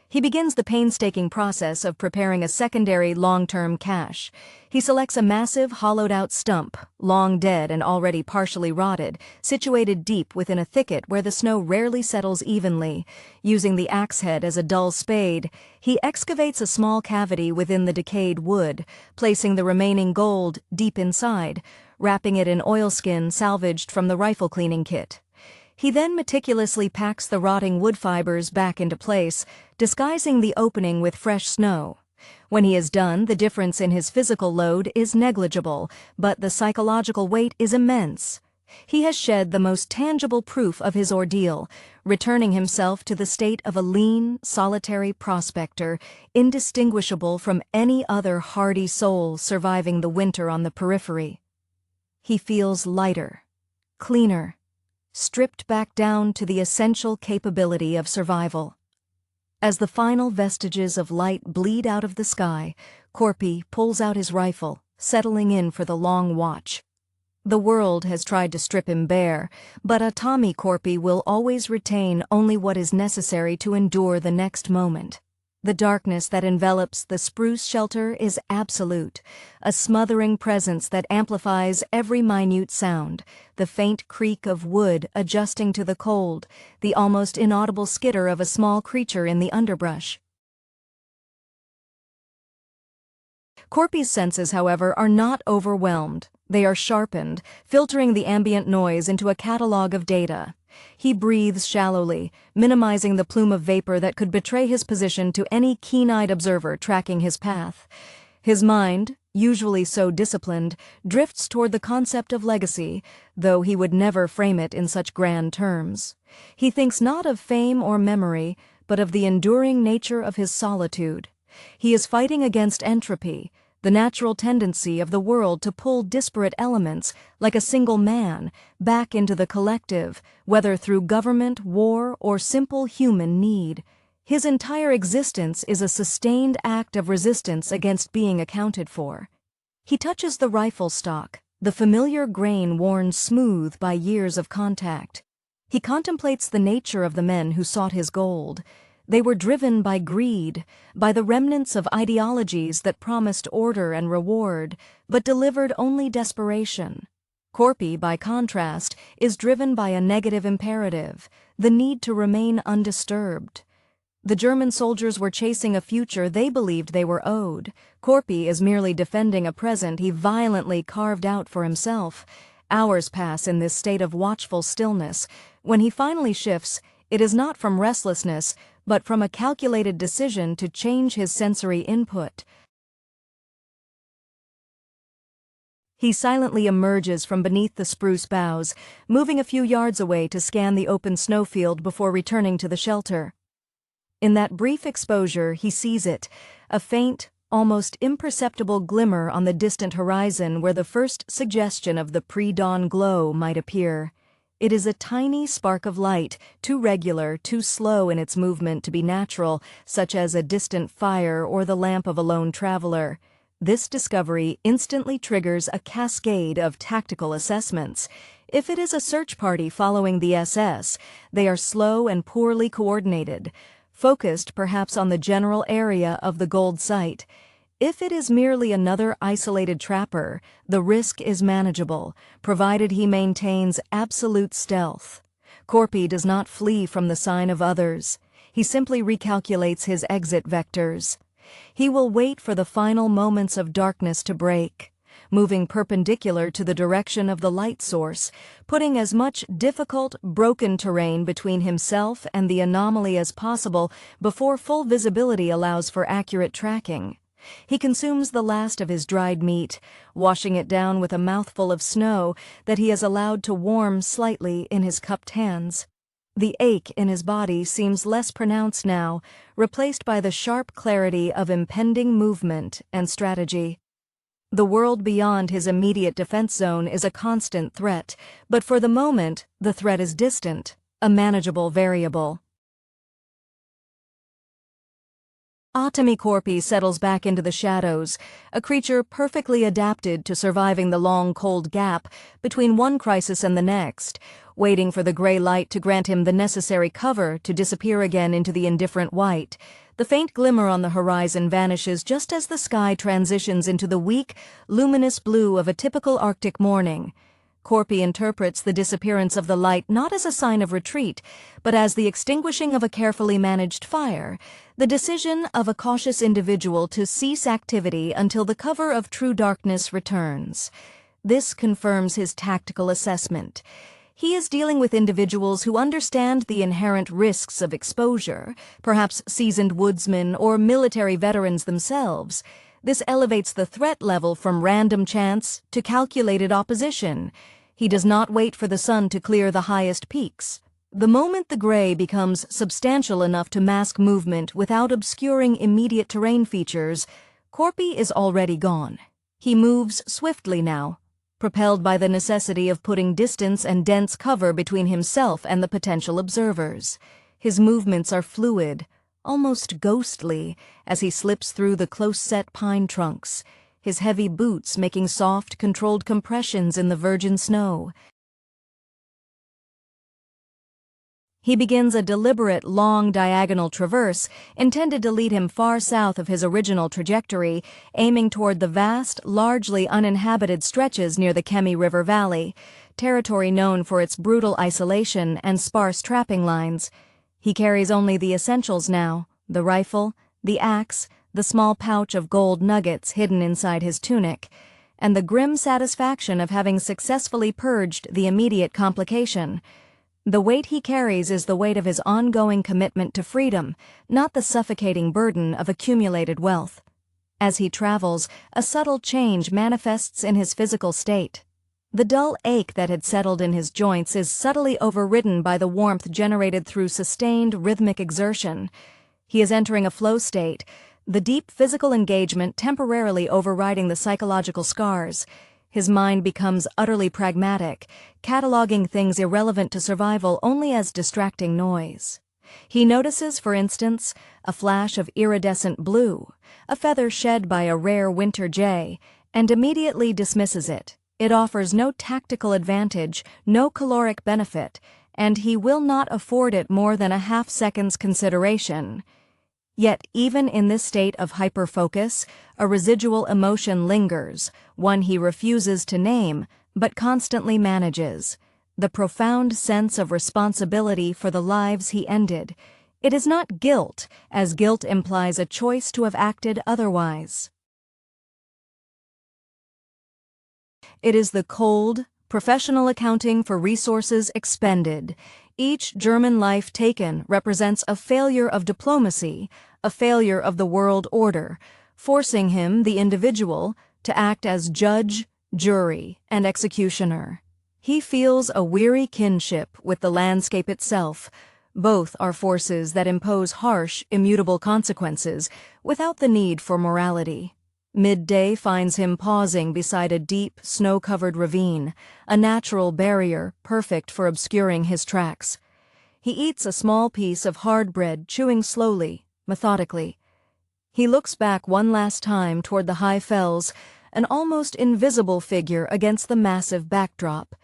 S1: He begins the painstaking process of preparing a secondary long-term cache. He selects a massive, hollowed-out stump, long dead and already partially rotted, situated deep within a thicket where the snow rarely settles evenly. Using the axe head as a dull spade, he excavates a small cavity within the decayed wood, placing the remaining gold deep inside, wrapping it in oilskin salvaged from the rifle cleaning kit. He then meticulously packs the rotting wood fibers back into place, disguising the opening with fresh snow. When he is done, the difference in his physical load is negligible, but the psychological weight is immense. He has shed the most tangible proof of his ordeal, returning himself to the state of a lean, solitary prospector, indistinguishable from any other hardy soul surviving the winter on the periphery. He feels lighter, cleaner, stripped back down to the essential capability of survival. As the final vestiges of light bleed out of the sky, Korpi pulls out his rifle, settling in for the long watch. The world has tried to strip him bare, but Atami Korpi will always retain only what is necessary to endure the next moment. The darkness that envelops the spruce shelter is absolute, a smothering presence that amplifies every minute sound, the faint creak of wood adjusting to the cold, the almost inaudible skitter of a small creature in the underbrush. Corpy's senses, however, are not overwhelmed. They are sharpened, filtering the ambient noise into a catalog of data. He breathes shallowly, minimizing the plume of vapor that could betray his position to any keen-eyed observer tracking his path. His mind, usually so disciplined, drifts toward the concept of legacy, though he would never frame it in such grand terms. He thinks not of fame or memory, but of the enduring nature of his solitude. He is fighting against entropy, the natural tendency of the world to pull disparate elements, like a single man, back into the collective, whether through government, war, or simple human need. His entire existence is a sustained act of resistance against being accounted for. He touches the rifle stock, the familiar grain worn smooth by years of contact. He contemplates the nature of the men who sought his gold. They were driven by greed, by the remnants of ideologies that promised order and reward, but delivered only desperation. Corpy, by contrast, is driven by a negative imperative, the need to remain undisturbed. The German soldiers were chasing a future they believed they were owed. Corpy is merely defending a present he violently carved out for himself. Hours pass in this state of watchful stillness. When he finally shifts, it is not from restlessness, but from a calculated decision to change his sensory input. He silently emerges from beneath the spruce boughs, moving a few yards away to scan the open snowfield before returning to the shelter. In that brief exposure, he sees it, a faint, almost imperceptible glimmer on the distant horizon where the first suggestion of the pre-dawn glow might appear. It is a tiny spark of light, too regular, too slow in its movement to be natural, such as a distant fire or the lamp of a lone traveler. This discovery instantly triggers a cascade of tactical assessments. If it is a search party following the SS, they are slow and poorly coordinated, focused perhaps on the general area of the gold site. If it is merely another isolated trapper, the risk is manageable, provided he maintains absolute stealth. Corpy does not flee from the sign of others. He simply recalculates his exit vectors. He will wait for the final moments of darkness to break, moving perpendicular to the direction of the light source, putting as much difficult, broken terrain between himself and the anomaly as possible before full visibility allows for accurate tracking. He consumes the last of his dried meat, washing it down with a mouthful of snow that he has allowed to warm slightly in his cupped hands. The ache in his body seems less pronounced now, replaced by the sharp clarity of impending movement and strategy. The world beyond his immediate defense zone is a constant threat, but for the moment, the threat is distant, a manageable variable. Corpy settles back into the shadows, a creature perfectly adapted to surviving the long, cold gap between one crisis and the next, waiting for the gray light to grant him the necessary cover to disappear again into the indifferent white. The faint glimmer on the horizon vanishes just as the sky transitions into the weak, luminous blue of a typical Arctic morning. Corpy interprets the disappearance of the light not as a sign of retreat, but as the extinguishing of a carefully managed fire, the decision of a cautious individual to cease activity until the cover of true darkness returns. This confirms his tactical assessment. He is dealing with individuals who understand the inherent risks of exposure, perhaps seasoned woodsmen or military veterans themselves. This elevates the threat level from random chance to calculated opposition. He does not wait for the sun to clear the highest peaks. The moment the gray becomes substantial enough to mask movement without obscuring immediate terrain features, Corpy is already gone. He moves swiftly now, propelled by the necessity of putting distance and dense cover between himself and the potential observers. His movements are fluid, almost ghostly, as he slips through the close-set pine trunks, his heavy boots making soft, controlled compressions in the virgin snow. He begins a deliberate, long diagonal traverse intended to lead him far south of his original trajectory, aiming toward the vast, largely uninhabited stretches near the Kemi River Valley, territory known for its brutal isolation and sparse trapping lines. He carries only the essentials now: the rifle, the axe, the small pouch of gold nuggets hidden inside his tunic, and the grim satisfaction of having successfully purged the immediate complication. The weight he carries is the weight of his ongoing commitment to freedom, not the suffocating burden of accumulated wealth. As he travels, a subtle change manifests in his physical state. The dull ache that had settled in his joints is subtly overridden by the warmth generated through sustained rhythmic exertion. He is entering a flow state, the deep physical engagement temporarily overriding the psychological scars. His mind becomes utterly pragmatic, cataloging things irrelevant to survival only as distracting noise. He notices, for instance, a flash of iridescent blue, a feather shed by a rare winter jay, and immediately dismisses it. It offers no tactical advantage, no caloric benefit, and he will not afford it more than a half-second's consideration. Yet, even in this state of hyperfocus, a residual emotion lingers, one he refuses to name, but constantly manages: the profound sense of responsibility for the lives he ended. It is not guilt, as guilt implies a choice to have acted otherwise. It is the cold, professional accounting for resources expended. Each German life taken represents a failure of diplomacy, a failure of the world order, forcing him, the individual, to act as judge, jury, and executioner. He feels a weary kinship with the landscape itself. Both are forces that impose harsh, immutable consequences without the need for morality. Midday finds him pausing beside a deep, snow-covered ravine, a natural barrier perfect for obscuring his tracks. He eats a small piece of hard bread, chewing slowly, methodically. He looks back one last time toward the high fells, an almost invisible figure against the massive backdrop.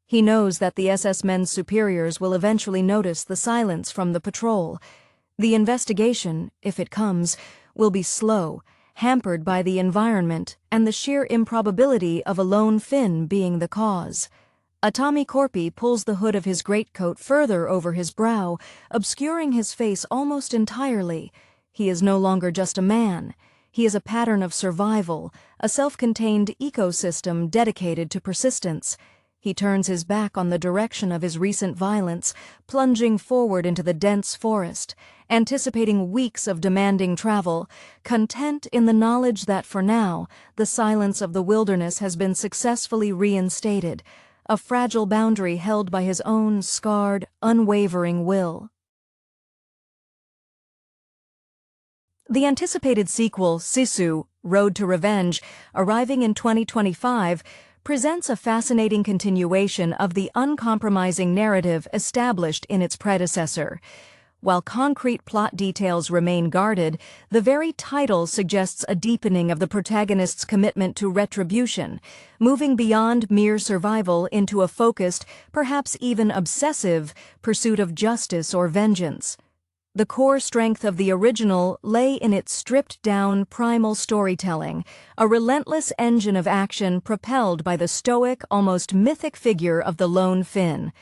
S1: He knows that the SS men's superiors will eventually notice the silence from the patrol. The investigation, if it comes, will be slow, hampered by the environment and the sheer improbability of a lone Finn being the cause. A Tommy Korpi pulls the hood of his greatcoat further over his brow, obscuring his face almost entirely. He is no longer just a man. He is a pattern of survival, a self-contained ecosystem dedicated to persistence. He turns his back on the direction of his recent violence, plunging forward into the dense forest, anticipating weeks of demanding travel, content in the knowledge that for now, the silence of the wilderness has been successfully reinstated, a fragile boundary held by his own scarred, unwavering will. The anticipated sequel, Sisu, Road to Revenge, arriving in 2025, presents a fascinating continuation of the uncompromising narrative established in its predecessor. While concrete plot details remain guarded, the very title suggests a deepening of the protagonist's commitment to retribution, moving beyond mere survival into a focused, perhaps even obsessive, pursuit of justice or vengeance. The core strength of the original lay in its stripped-down, primal storytelling, a relentless engine of action propelled by the stoic, almost mythic figure of the lone Finn.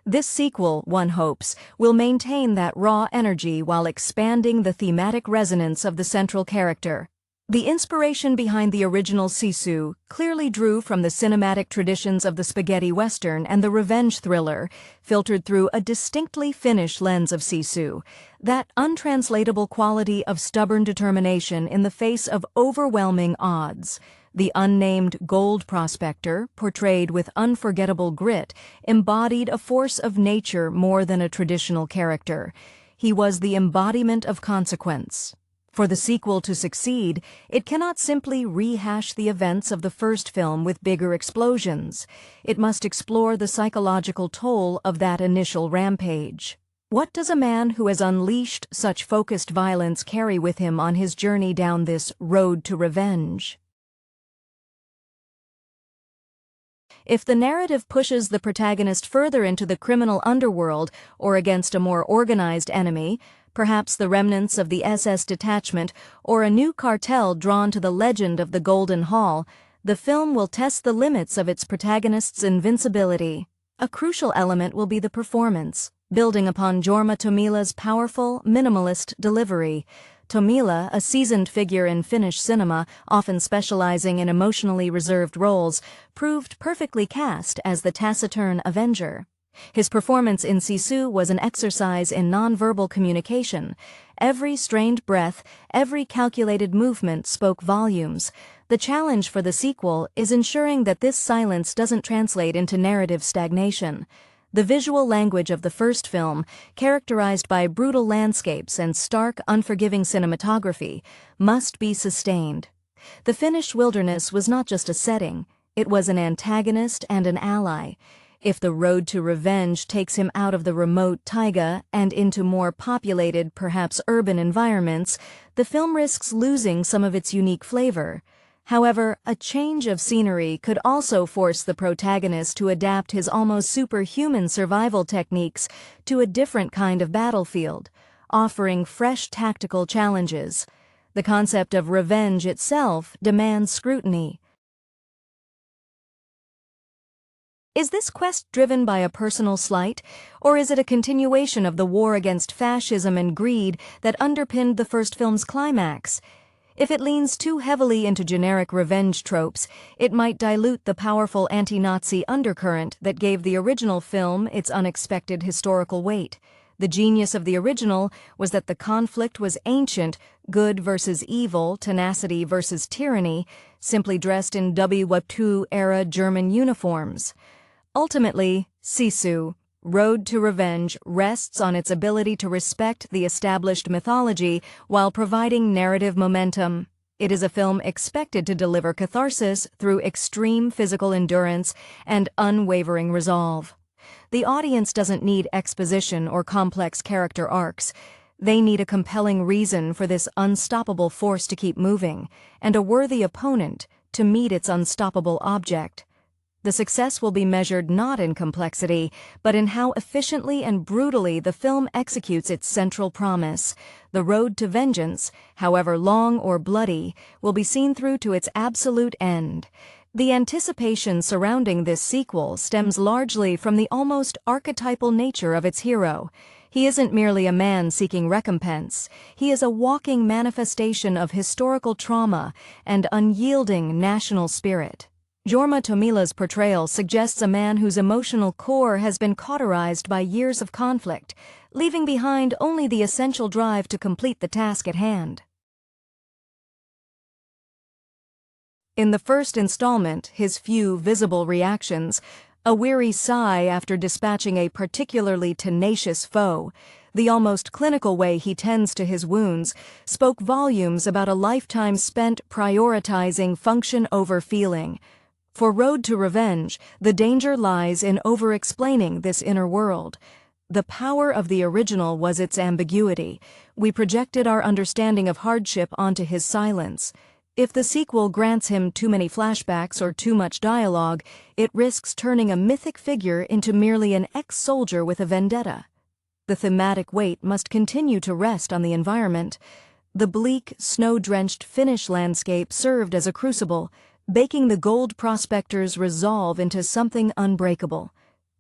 S1: This sequel, one hopes, will maintain that raw energy while expanding the thematic resonance of the central character. The inspiration behind the original Sisu clearly drew from the cinematic traditions of the spaghetti western and the revenge thriller, filtered through a distinctly Finnish lens of Sisu, that untranslatable quality of stubborn determination in the face of overwhelming odds. The unnamed gold prospector, portrayed with unforgettable grit, embodied a force of nature more than a traditional character. He was the embodiment of consequence. For the sequel to succeed, it cannot simply rehash the events of the first film with bigger explosions. It must explore the psychological toll of that initial rampage. What does a man who has unleashed such focused violence carry with him on his journey down this road to revenge? If the narrative pushes the protagonist further into the criminal underworld or against a more organized enemy, perhaps the remnants of the SS detachment or a new cartel drawn to the legend of the Golden Hall, the film will test the limits of its protagonist's invincibility. A crucial element will be the performance, building upon Jorma Tommila's powerful, minimalist delivery. Tommila, a seasoned figure in Finnish cinema, often specializing in emotionally reserved roles, proved perfectly cast as the taciturn avenger. His performance in Sisu was an exercise in nonverbal communication. Every strained breath, every calculated movement spoke volumes. The challenge for the sequel is ensuring that this silence doesn't translate into narrative stagnation. The visual language of the first film, characterized by brutal landscapes and stark, unforgiving cinematography, must be sustained. The Finnish wilderness was not just a setting, it was an antagonist and an ally. If the road to revenge takes him out of the remote taiga and into more populated, perhaps urban environments, the film risks losing some of its unique flavor. However, a change of scenery could also force the protagonist to adapt his almost superhuman survival techniques to a different kind of battlefield, offering fresh tactical challenges. The concept of revenge itself demands scrutiny. Is this quest driven by a personal slight, or is it a continuation of the war against fascism and greed that underpinned the first film's climax? If it leans too heavily into generic revenge tropes, it might dilute the powerful anti-Nazi undercurrent that gave the original film its unexpected historical weight. The genius of the original was that the conflict was ancient, good versus evil, tenacity versus tyranny, simply dressed in WW2-era German uniforms. Ultimately, Sisu, Road to Revenge, rests on its ability to respect the established mythology while providing narrative momentum. It is a film expected to deliver catharsis through extreme physical endurance and unwavering resolve. The audience doesn't need exposition or complex character arcs. They need a compelling reason for this unstoppable force to keep moving, and a worthy opponent to meet its unstoppable object. The success will be measured not in complexity, but in how efficiently and brutally the film executes its central promise. The road to vengeance, however long or bloody, will be seen through to its absolute end. The anticipation surrounding this sequel stems largely from the almost archetypal nature of its hero. He isn't merely a man seeking recompense. He is a walking manifestation of historical trauma and unyielding national spirit. Jorma Tommila's portrayal suggests a man whose emotional core has been cauterized by years of conflict, leaving behind only the essential drive to complete the task at hand. In the first installment, his few visible reactions, a weary sigh after dispatching a particularly tenacious foe, the almost clinical way he tends to his wounds, spoke volumes about a lifetime spent prioritizing function over feeling. For Road to Revenge, the danger lies in over-explaining this inner world. The power of the original was its ambiguity. We projected our understanding of hardship onto his silence. If the sequel grants him too many flashbacks or too much dialogue, it risks turning a mythic figure into merely an ex-soldier with a vendetta. The thematic weight must continue to rest on the environment. The bleak, snow-drenched Finnish landscape served as a crucible, baking the gold prospector's resolve into something unbreakable.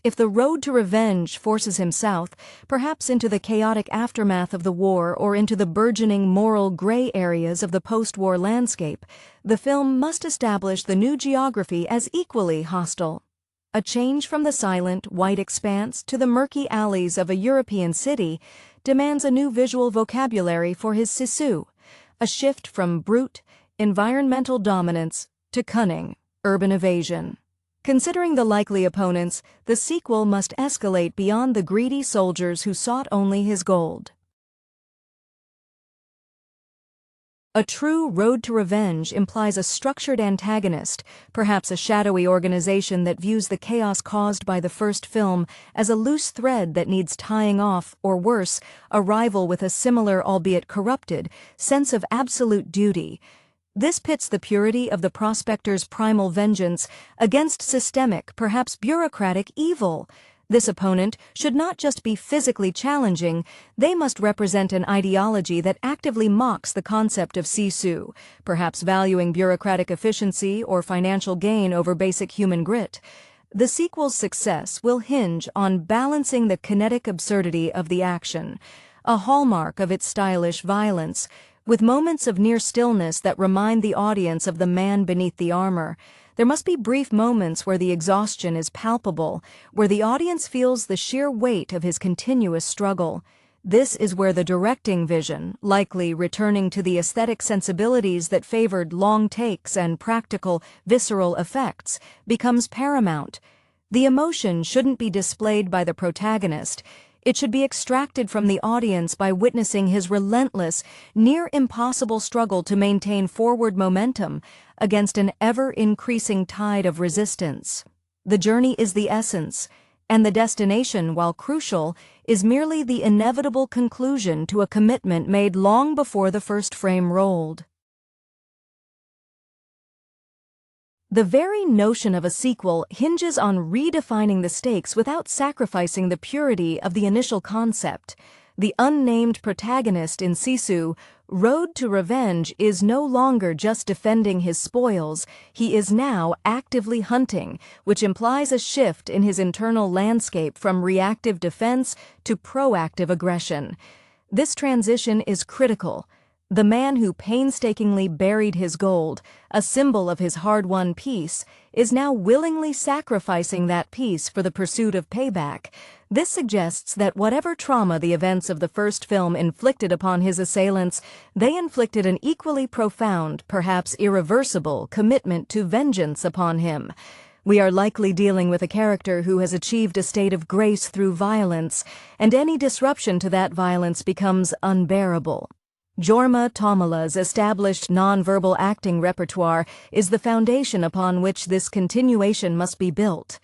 S1: If the road to revenge forces him south, perhaps into the chaotic aftermath of the war or into the burgeoning moral gray areas of the post-war landscape, the film must establish the new geography as equally hostile. A change from the silent, white expanse to the murky alleys of a European city demands a new visual vocabulary for his Sisu, a shift from brute, environmental dominance to cunning, urban evasion. Considering the likely opponents, the sequel must escalate beyond the greedy soldiers who sought only his gold. A true road to revenge implies a structured antagonist, perhaps a shadowy organization that views the chaos caused by the first film as a loose thread that needs tying off, or worse, a rival with a similar, albeit corrupted, sense of absolute duty. This pits the purity of the prospector's primal vengeance against systemic, perhaps bureaucratic evil. This opponent should not just be physically challenging, they must represent an ideology that actively mocks the concept of Sisu, perhaps valuing bureaucratic efficiency or financial gain over basic human grit. The sequel's success will hinge on balancing the kinetic absurdity of the action, a hallmark of its stylish violence, with moments of near stillness that remind the audience of the man beneath the armor. There must be brief moments where the exhaustion is palpable, where the audience feels the sheer weight of his continuous struggle. This is where the directing vision, likely returning to the aesthetic sensibilities that favored long takes and practical, visceral effects, becomes paramount. The emotion shouldn't be displayed by the protagonist. It should be extracted from the audience by witnessing his relentless, near-impossible struggle to maintain forward momentum against an ever-increasing tide of resistance. The journey is the essence, and the destination, while crucial, is merely the inevitable conclusion to a commitment made long before the first frame rolled. The very notion of a sequel hinges on redefining the stakes without sacrificing the purity of the initial concept. The unnamed protagonist in Sisu, Road to Revenge, is no longer just defending his spoils, he is now actively hunting, which implies a shift in his internal landscape from reactive defense to proactive aggression. This transition is critical. The man who painstakingly buried his gold, a symbol of his hard-won peace, is now willingly sacrificing that peace for the pursuit of payback. This suggests that whatever trauma the events of the first film inflicted upon his assailants, they inflicted an equally profound, perhaps irreversible, commitment to vengeance upon him. We are likely dealing with a character who has achieved a state of grace through violence, and any disruption to that violence becomes unbearable. Jorma Tommila's established nonverbal acting repertoire is the foundation upon which this continuation must be built.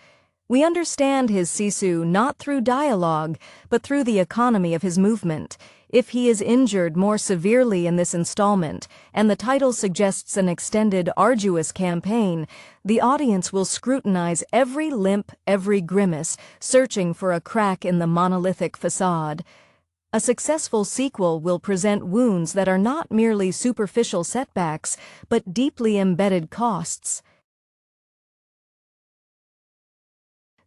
S1: We understand his Sisu not through dialogue, but through the economy of his movement. If he is injured more severely in this installment, and the title suggests an extended, arduous campaign, the audience will scrutinize every limp, every grimace, searching for a crack in the monolithic facade. A successful sequel will present wounds that are not merely superficial setbacks, but deeply embedded costs.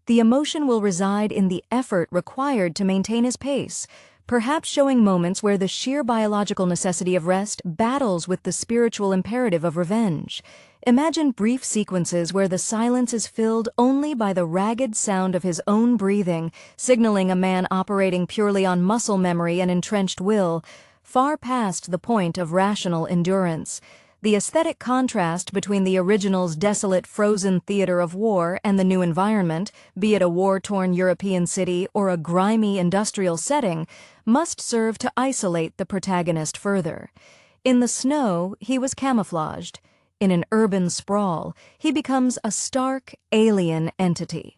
S1: The emotion will reside in the effort required to maintain his pace, perhaps showing moments where the sheer biological necessity of rest battles with the spiritual imperative of revenge. Imagine brief sequences where the silence is filled only by the ragged sound of his own breathing, signaling a man operating purely on muscle memory and entrenched will, far past the point of rational endurance. The aesthetic contrast between the original's desolate frozen theater of war and the new environment, be it a war-torn European city or a grimy industrial setting, must serve to isolate the protagonist further. In the snow, he was camouflaged. In an urban sprawl, he becomes a stark, alien entity.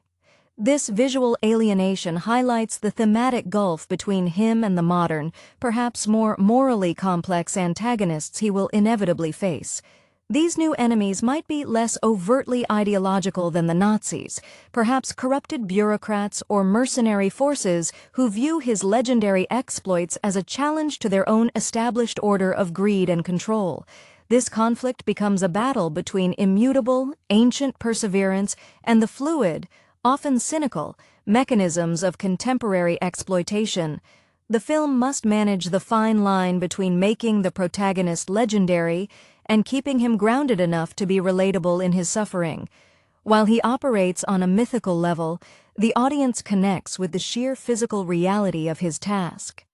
S1: This visual alienation highlights the thematic gulf between him and the modern, perhaps more morally complex antagonists he will inevitably face. These new enemies might be less overtly ideological than the Nazis, perhaps corrupted bureaucrats or mercenary forces who view his legendary exploits as a challenge to their own established order of greed and control. This conflict becomes a battle between immutable, ancient perseverance and the fluid, often cynical, mechanisms of contemporary exploitation. The film must manage the fine line between making the protagonist legendary and keeping him grounded enough to be relatable in his suffering. While he operates on a mythical level, the audience connects with the sheer physical reality of his task.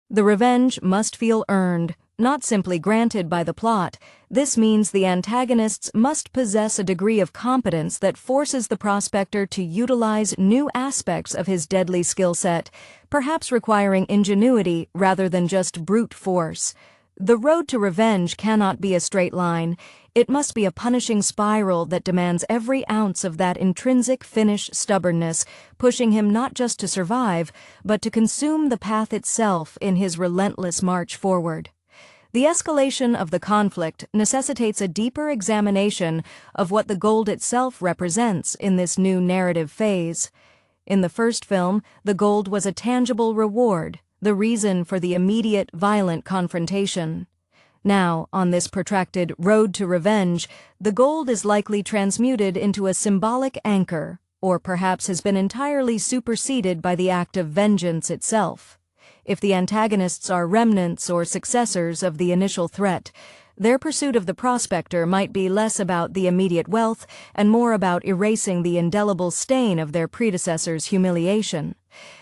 S1: The revenge must feel earned, not simply granted by the plot. This means the antagonists must possess a degree of competence that forces the prospector to utilize new aspects of his deadly skill set, perhaps requiring ingenuity rather than just brute force. The road to revenge cannot be a straight line. It must be a punishing spiral that demands every ounce of that intrinsic Finnish stubbornness, pushing him not just to survive, but to consume the path itself in his relentless march forward. The escalation of the conflict necessitates a deeper examination of what the gold itself represents in this new narrative phase. In the first film, the gold was a tangible reward, the reason for the immediate, violent confrontation. Now, on this protracted road to revenge, the gold is likely transmuted into a symbolic anchor, or perhaps has been entirely superseded by the act of vengeance itself. If the antagonists are remnants or successors of the initial threat, their pursuit of the prospector might be less about the immediate wealth and more about erasing the indelible stain of their predecessors' humiliation.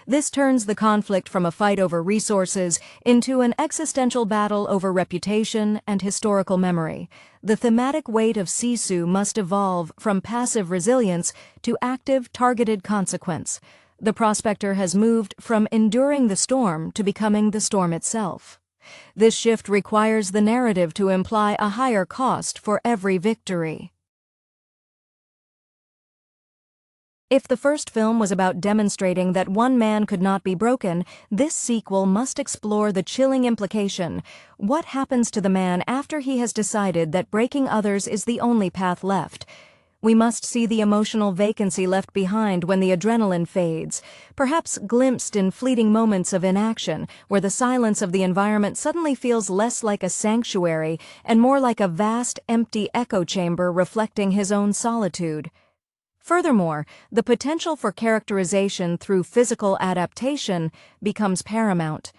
S1: This turns the conflict from a fight over resources into an existential battle over reputation and historical memory. The thematic weight of Sisu must evolve from passive resilience to active, targeted consequence. The prospector has moved from enduring the storm to becoming the storm itself. This shift requires the narrative to imply a higher cost for every victory. If the first film was about demonstrating that one man could not be broken, this sequel must explore the chilling implication: what happens to the man after he has decided that breaking others is the only path left? We must see the emotional vacancy left behind when the adrenaline fades, perhaps glimpsed in fleeting moments of inaction, where the silence of the environment suddenly feels less like a sanctuary and more like a vast, empty echo chamber reflecting his own solitude. Furthermore, the potential for characterization through physical adaptation becomes paramount.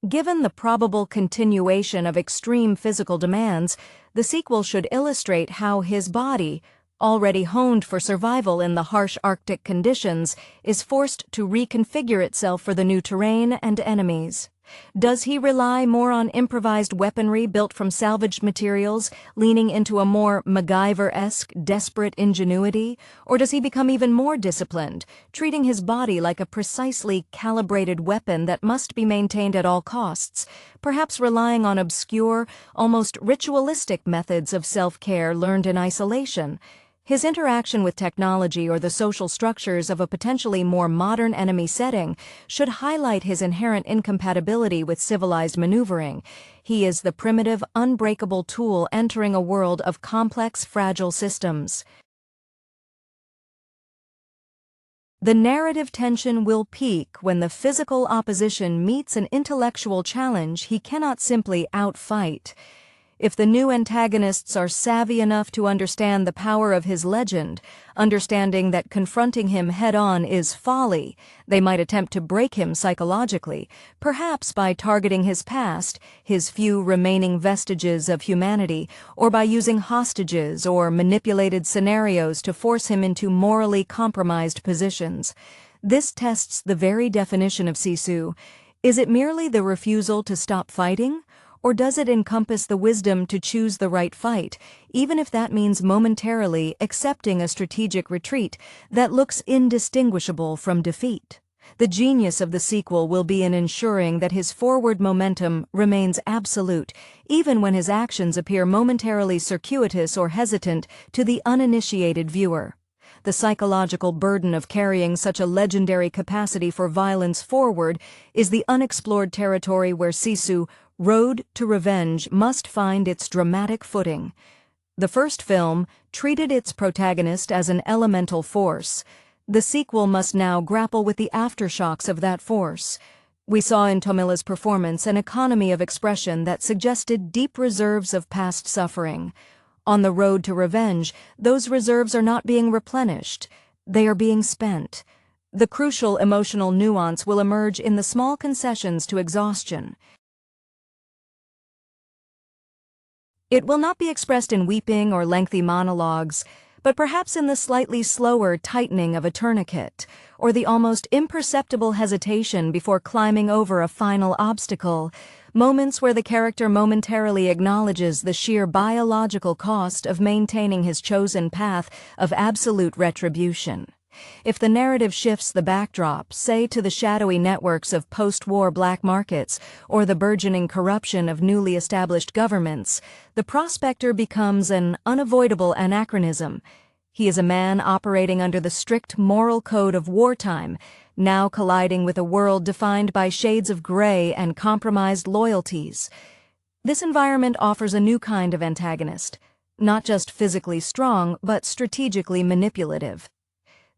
S1: Given the probable continuation of extreme physical demands, the sequel should illustrate how his body, already honed for survival in the harsh Arctic conditions, is forced to reconfigure itself for the new terrain and enemies. Does he rely more on improvised weaponry built from salvaged materials, leaning into a more MacGyver-esque, desperate ingenuity? Or does he become even more disciplined, treating his body like a precisely calibrated weapon that must be maintained at all costs, perhaps relying on obscure, almost ritualistic methods of self-care learned in isolation? His interaction with technology or the social structures of a potentially more modern enemy setting should highlight his inherent incompatibility with civilized maneuvering. He is the primitive, unbreakable tool entering a world of complex, fragile systems. The narrative tension will peak when the physical opposition meets an intellectual challenge he cannot simply outfight. If the new antagonists are savvy enough to understand the power of his legend, understanding that confronting him head-on is folly, they might attempt to break him psychologically, perhaps by targeting his past, his few remaining vestiges of humanity, or by using hostages or manipulated scenarios to force him into morally compromised positions. This tests the very definition of Sisu. Is it merely the refusal to stop fighting? Or does it encompass the wisdom to choose the right fight, even if that means momentarily accepting a strategic retreat that looks indistinguishable from defeat? The genius of the sequel will be in ensuring that his forward momentum remains absolute, even when his actions appear momentarily circuitous or hesitant to the uninitiated viewer. The psychological burden of carrying such a legendary capacity for violence forward is the unexplored territory where Sisu Road to Revenge must find its dramatic footing. The first film treated its protagonist as an elemental force. The sequel must now grapple with the aftershocks of that force. We saw in Tommila's performance an economy of expression that suggested deep reserves of past suffering. On the road to revenge, those reserves are not being replenished. They are being spent. The crucial emotional nuance will emerge in the small concessions to exhaustion. It will not be expressed in weeping or lengthy monologues, but perhaps in the slightly slower tightening of a tourniquet, or the almost imperceptible hesitation before climbing over a final obstacle, moments where the character momentarily acknowledges the sheer biological cost of maintaining his chosen path of absolute retribution. If the narrative shifts the backdrop, say to the shadowy networks of post-war black markets or the burgeoning corruption of newly established governments, the prospector becomes an unavoidable anachronism. He is a man operating under the strict moral code of wartime, now colliding with a world defined by shades of gray and compromised loyalties. This environment offers a new kind of antagonist, not just physically strong, but strategically manipulative.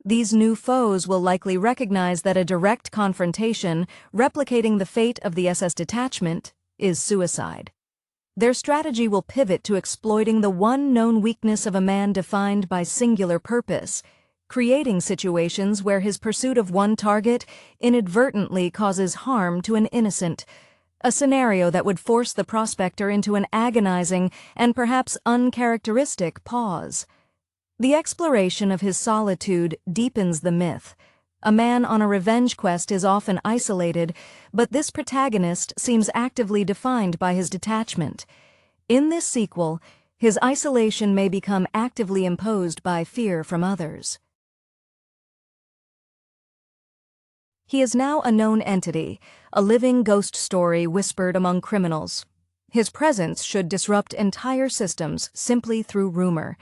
S1: These new foes will likely recognize that a direct confrontation, replicating the fate of the SS detachment, is suicide. Their strategy will pivot to exploiting the one known weakness of a man defined by singular purpose, creating situations where his pursuit of one target inadvertently causes harm to an innocent, a scenario that would force the prospector into an agonizing and perhaps uncharacteristic pause. The exploration of his solitude deepens the myth. A man on a revenge quest is often isolated, but this protagonist seems actively defined by his detachment. In this sequel, his isolation may become actively imposed by fear from others. He is now a known entity, a living ghost story whispered among criminals. His presence should disrupt entire systems simply through rumor.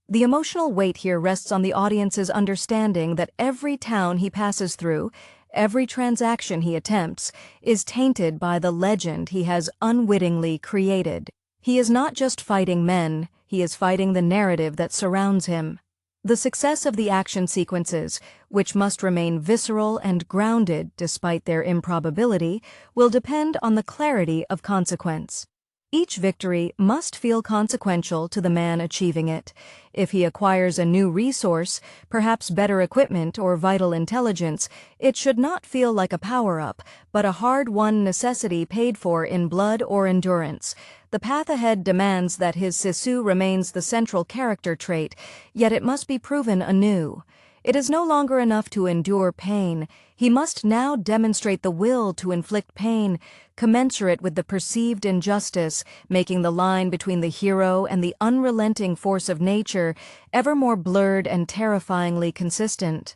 S1: The emotional weight here rests on the audience's understanding that every town he passes through, every transaction he attempts, is tainted by the legend he has unwittingly created. He is not just fighting men, he is fighting the narrative that surrounds him. The success of the action sequences, which must remain visceral and grounded despite their improbability, will depend on the clarity of consequence. Each victory must feel consequential to the man achieving it. If he acquires a new resource, perhaps better equipment or vital intelligence, it should not feel like a power-up, but a hard-won necessity paid for in blood or endurance. The path ahead demands that his Sisu remains the central character trait, yet it must be proven anew. It is no longer enough to endure pain. He must now demonstrate the will to inflict pain, commensurate with the perceived injustice, making the line between the hero and the unrelenting force of nature ever more blurred and terrifyingly consistent.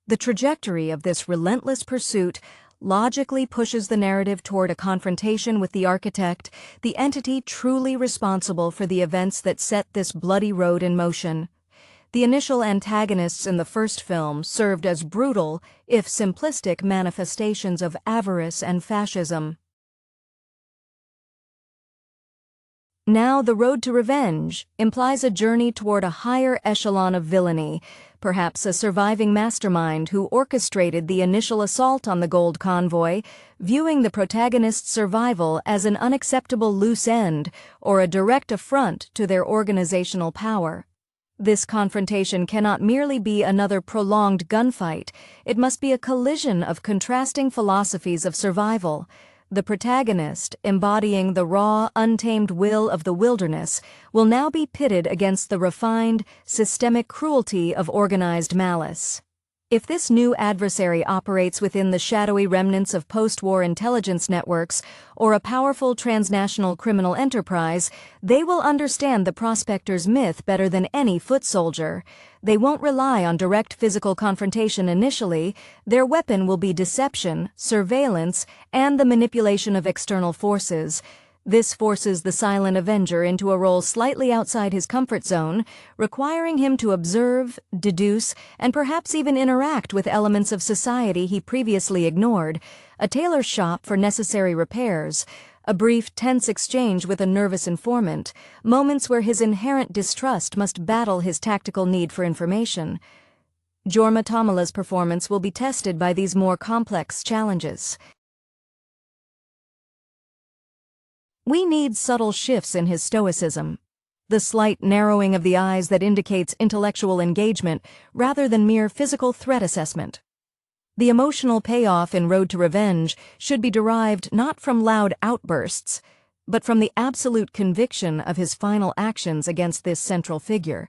S1: The trajectory of this relentless pursuit logically pushes the narrative toward a confrontation with the architect, the entity truly responsible for the events that set this bloody road in motion. The initial antagonists in the first film served as brutal, if simplistic, manifestations of avarice and fascism. Now, the road to revenge implies a journey toward a higher echelon of villainy, perhaps a surviving mastermind who orchestrated the initial assault on the gold convoy, viewing the protagonist's survival as an unacceptable loose end or a direct affront to their organizational power. This confrontation cannot merely be another prolonged gunfight. It must be a collision of contrasting philosophies of survival. The protagonist, embodying the raw, untamed will of the wilderness, will now be pitted against the refined, systemic cruelty of organized malice. If this new adversary operates within the shadowy remnants of post-war intelligence networks or a powerful transnational criminal enterprise, they will understand the prospector's myth better than any foot soldier. They won't rely on direct physical confrontation initially. Their weapon will be deception, surveillance, and the manipulation of external forces. This forces the silent avenger into a role slightly outside his comfort zone, requiring him to observe, deduce, and perhaps even interact with elements of society he previously ignored, a tailor's shop for necessary repairs, a brief, tense exchange with a nervous informant, moments where his inherent distrust must battle his tactical need for information. Jorma Tommila's performance will be tested by these more complex challenges. We need subtle shifts in his stoicism, the slight narrowing of the eyes that indicates intellectual engagement rather than mere physical threat assessment. The emotional payoff in Road to Revenge should be derived not from loud outbursts, but from the absolute conviction of his final actions against this central figure.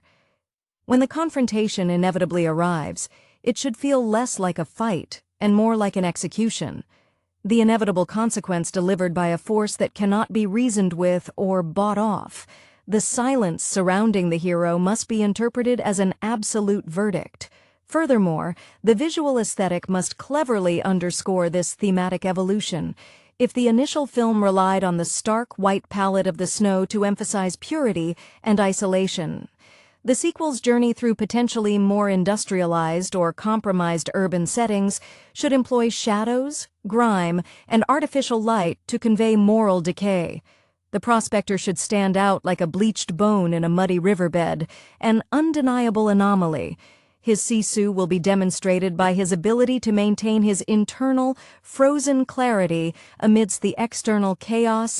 S1: When the confrontation inevitably arrives, it should feel less like a fight and more like an execution. The inevitable consequence delivered by a force that cannot be reasoned with or bought off. The silence surrounding the hero must be interpreted as an absolute verdict. Furthermore, the visual aesthetic must cleverly underscore this thematic evolution. If the initial film relied on the stark white palette of the snow to emphasize purity and isolation, the sequel's journey through potentially more industrialized or compromised urban settings should employ shadows, grime, and artificial light to convey moral decay. The prospector should stand out like a bleached bone in a muddy riverbed, an undeniable anomaly. His Sisu will be demonstrated by his ability to maintain his internal, frozen clarity amidst the external chaos